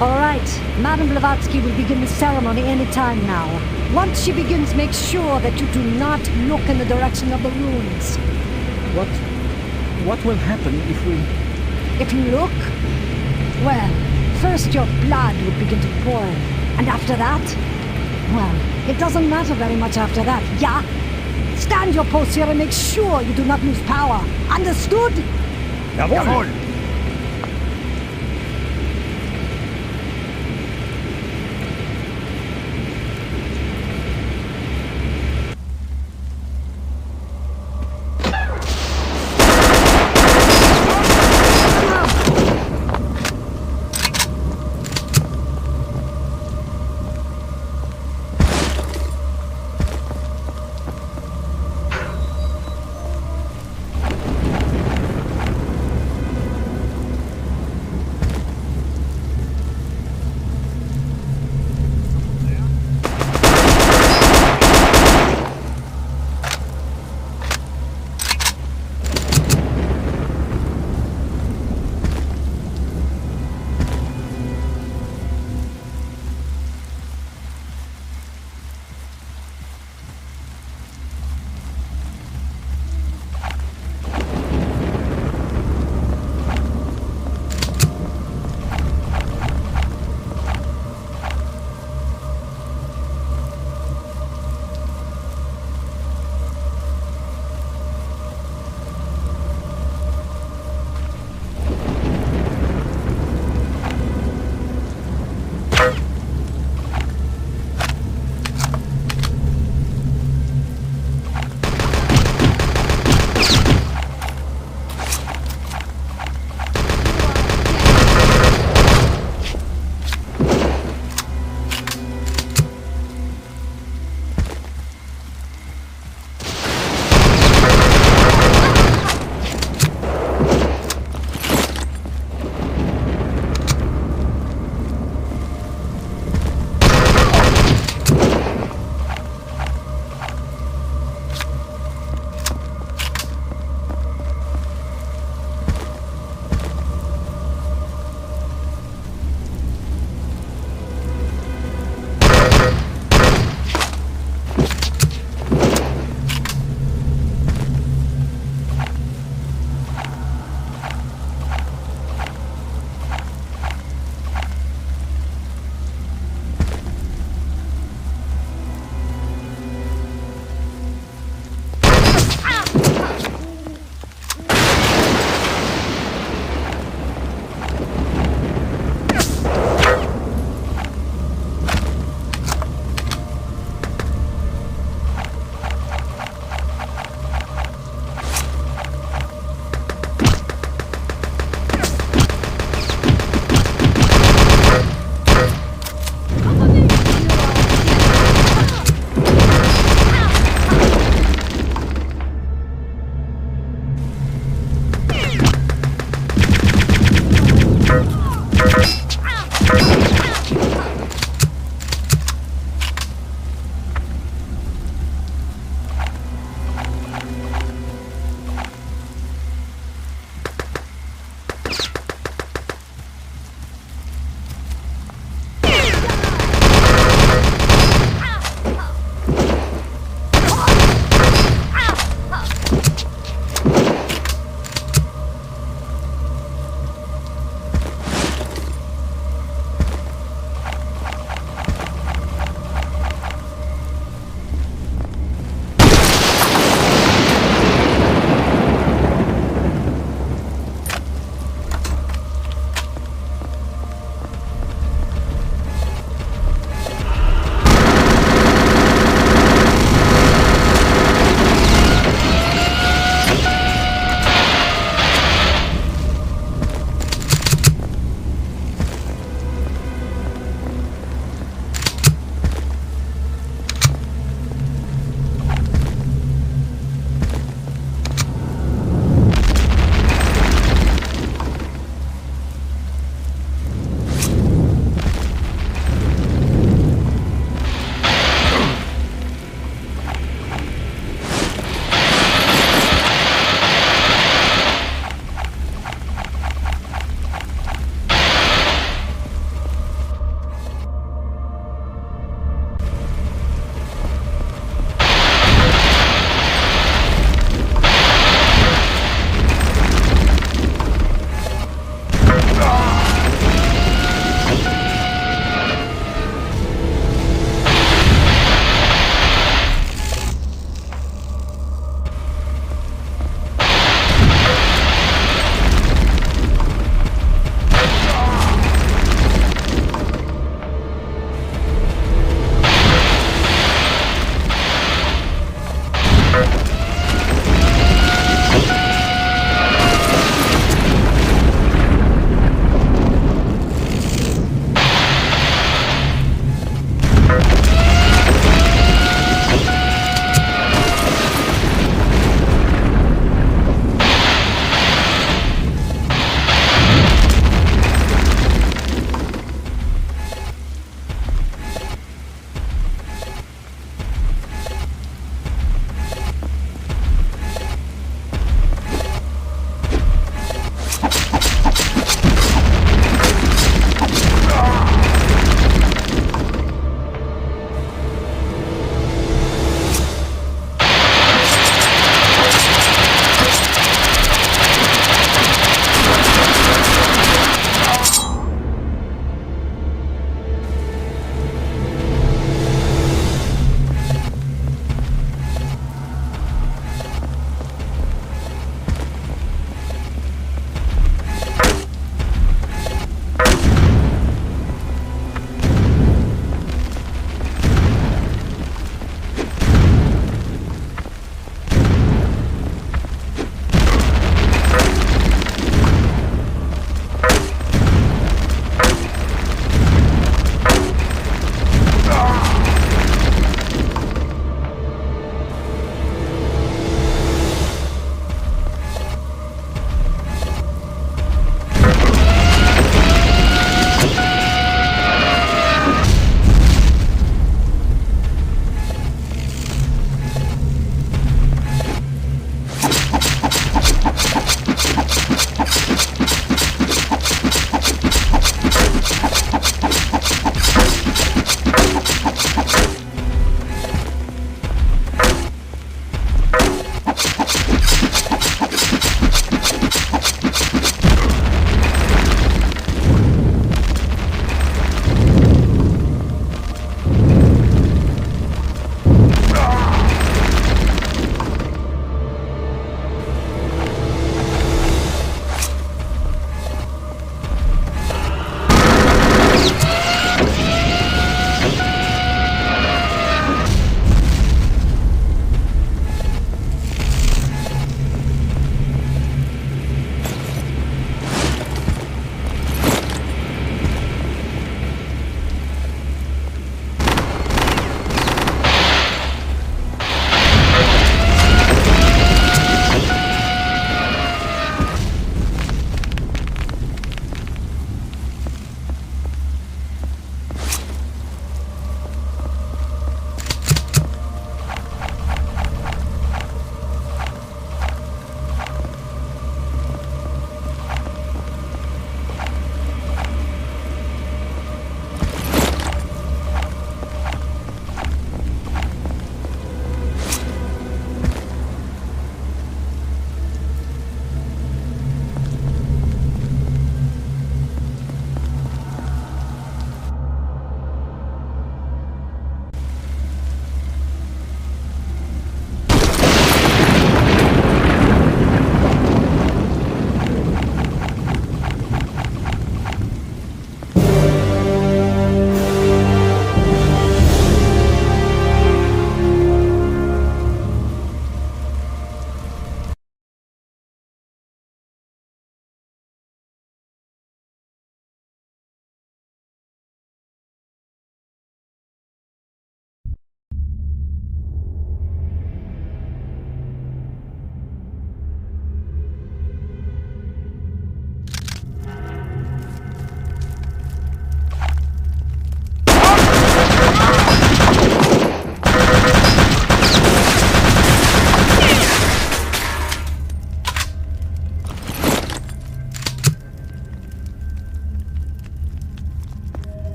All right, Madame Blavatsky will begin the ceremony any time now. Once she begins, make sure that you do not look in the direction of the runes. What will happen if we... If you look, well, first your blood would begin to boil. And after that, well, it doesn't matter very much after that, yeah? Stand your post here and make sure you do not lose power. Understood? Jawohl!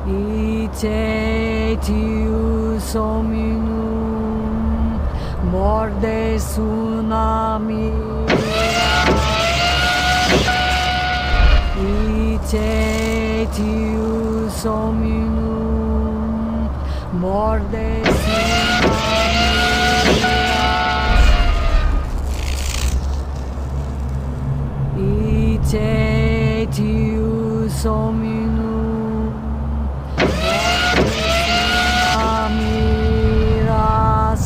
Ite tius hominum morde tsunami. Ite tius hominum morde tsunami. Ite tius hominum Amiras.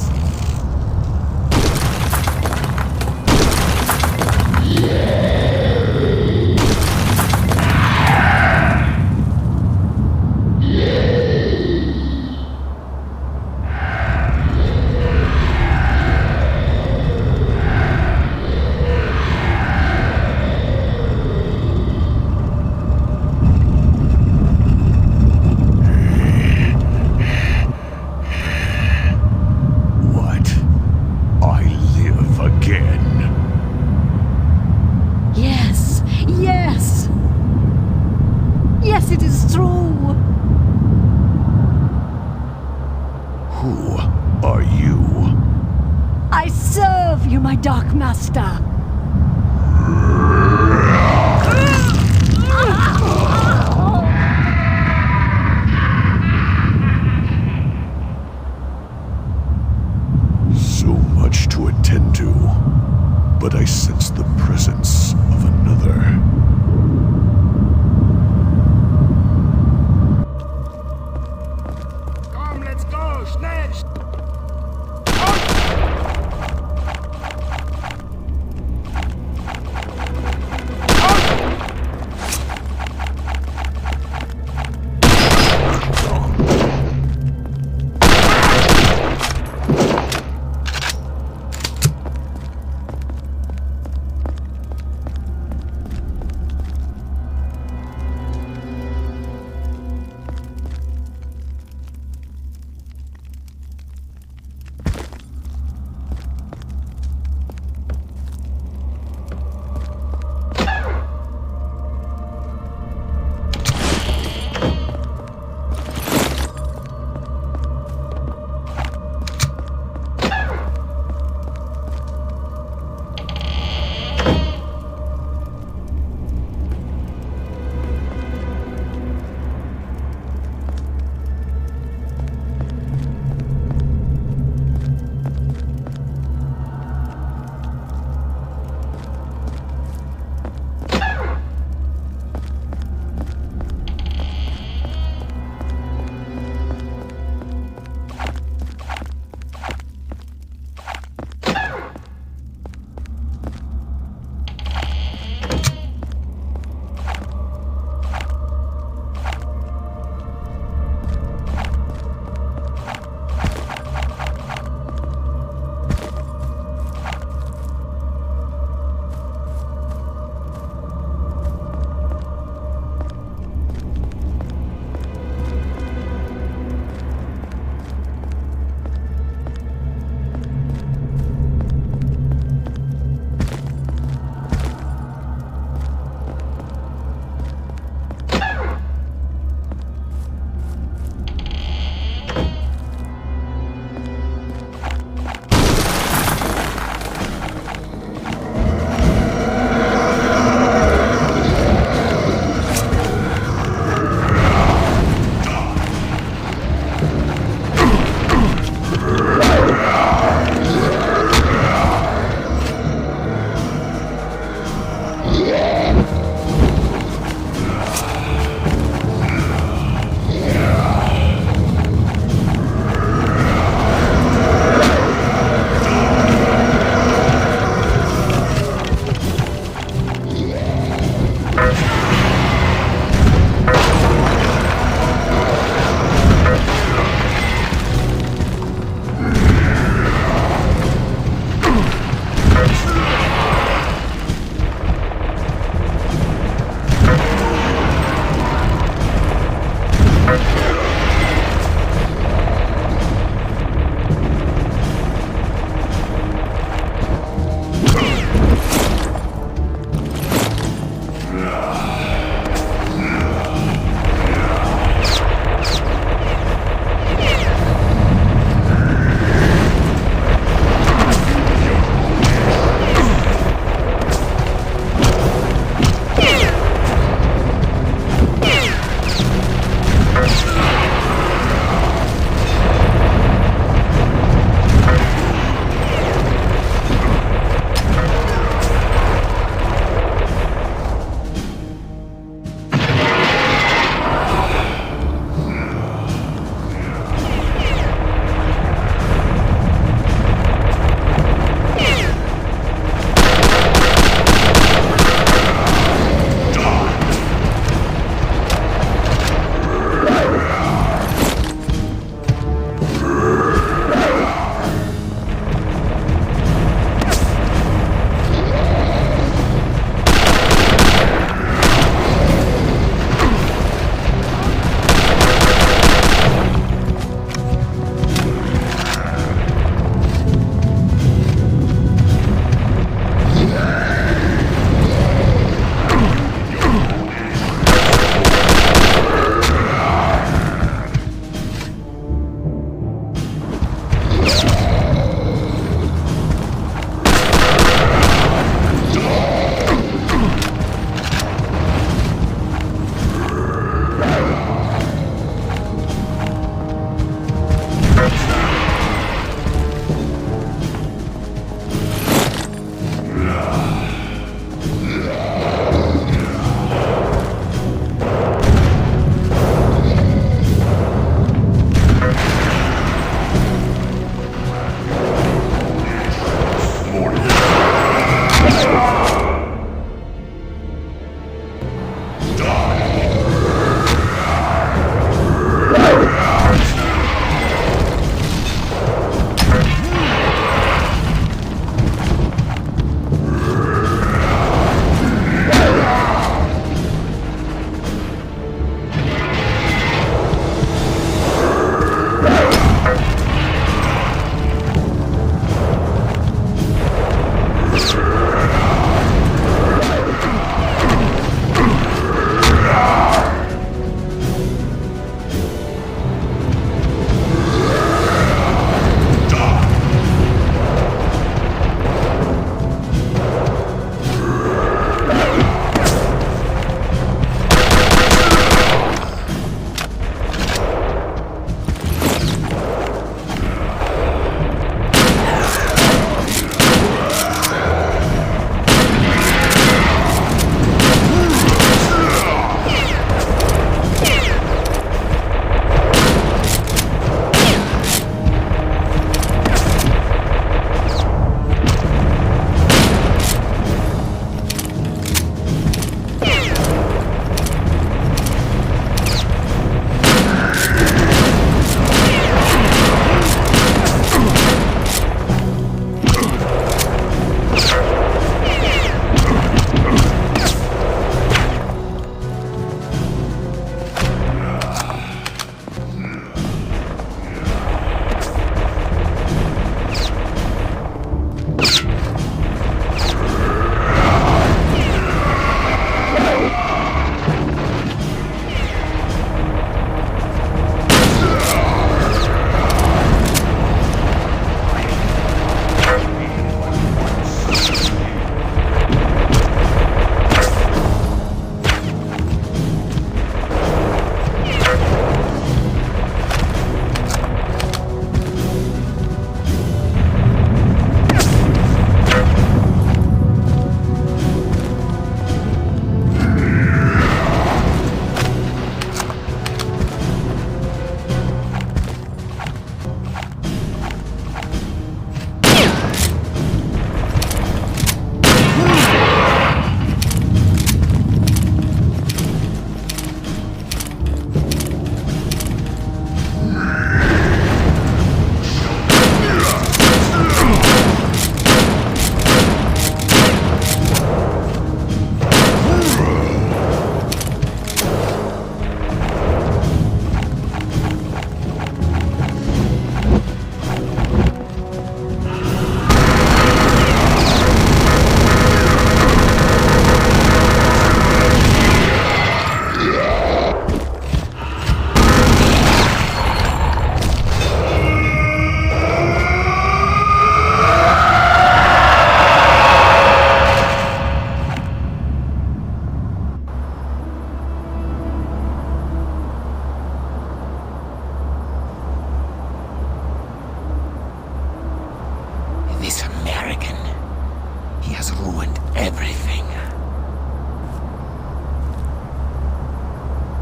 Yes, yes! Yes, it is true! Who are you? I serve you, my Dark Master! So much to attend to, but I sense the presence of another. Komm, let's go! Schnell!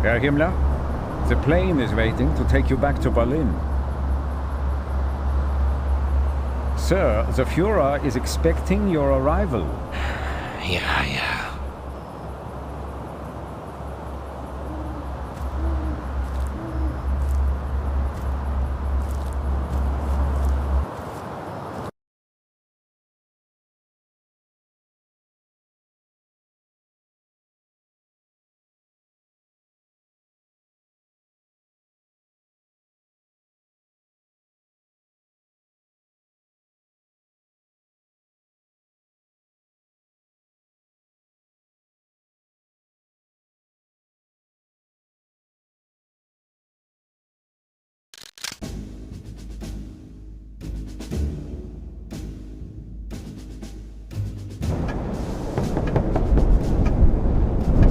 Herr Himmler, the plane is waiting to take you back to Berlin. Sir, the Führer is expecting your arrival. Yeah.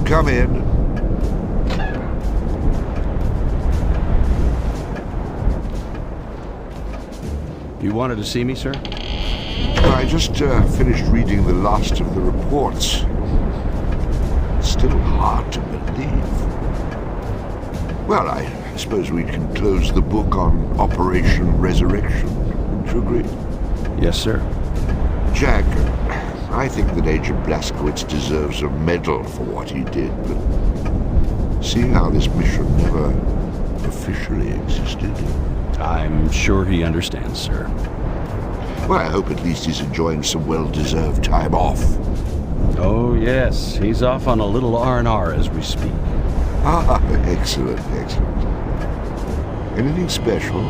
Come in. You wanted to see me, sir? I just finished reading the last of the reports. Still hard to believe. Well, I suppose we can close the book on Operation Resurrection. Would you agree? Yes, sir. Jack, I think that Agent Blazkowicz deserves a medal for what he did, but seeing how this mission never officially existed... I'm sure he understands, sir. Well, I hope at least he's enjoying some well-deserved time off. Oh, yes. He's off on a little R&R as we speak. Ah, excellent. Anything special?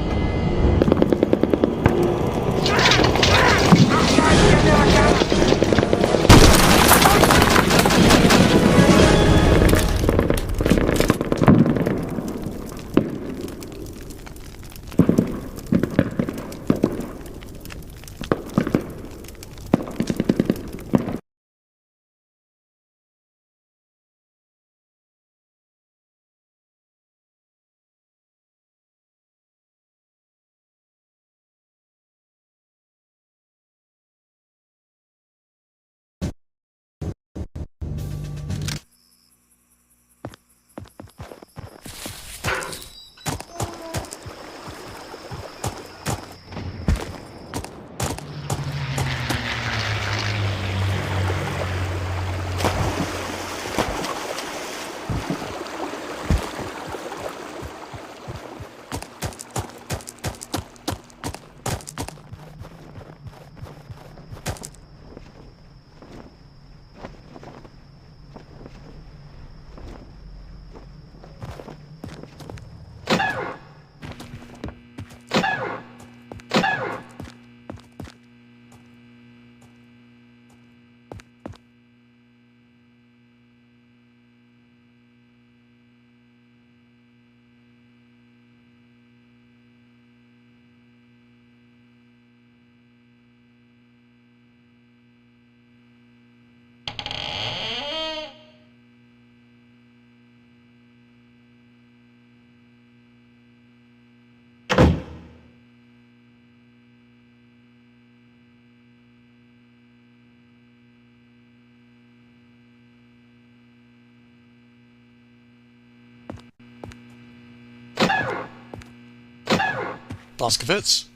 Blazkowicz?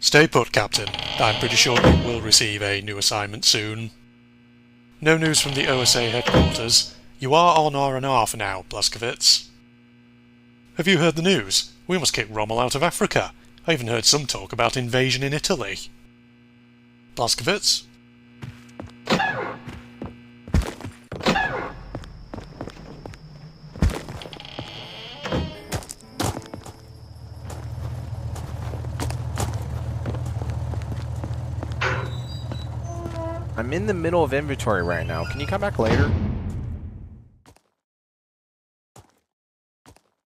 Stay put, Captain. I'm pretty sure you will receive a new assignment soon. No news from the OSA headquarters. You are on R&R for now, Blazkowicz. Have you heard the news? We must kick Rommel out of Africa. I even heard some talk about invasion in Italy. Blazkowicz? I'm in the middle of inventory right now. Can you come back later?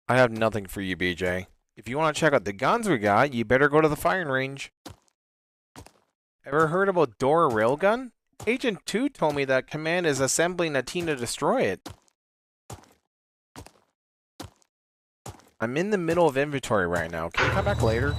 I have nothing for you, BJ. If you want to check out the guns we got, you better go to the firing range. Ever heard of a Dora railgun? Agent 2 told me that Command is assembling a team to destroy it. I'm in the middle of inventory right now. Can you come back later?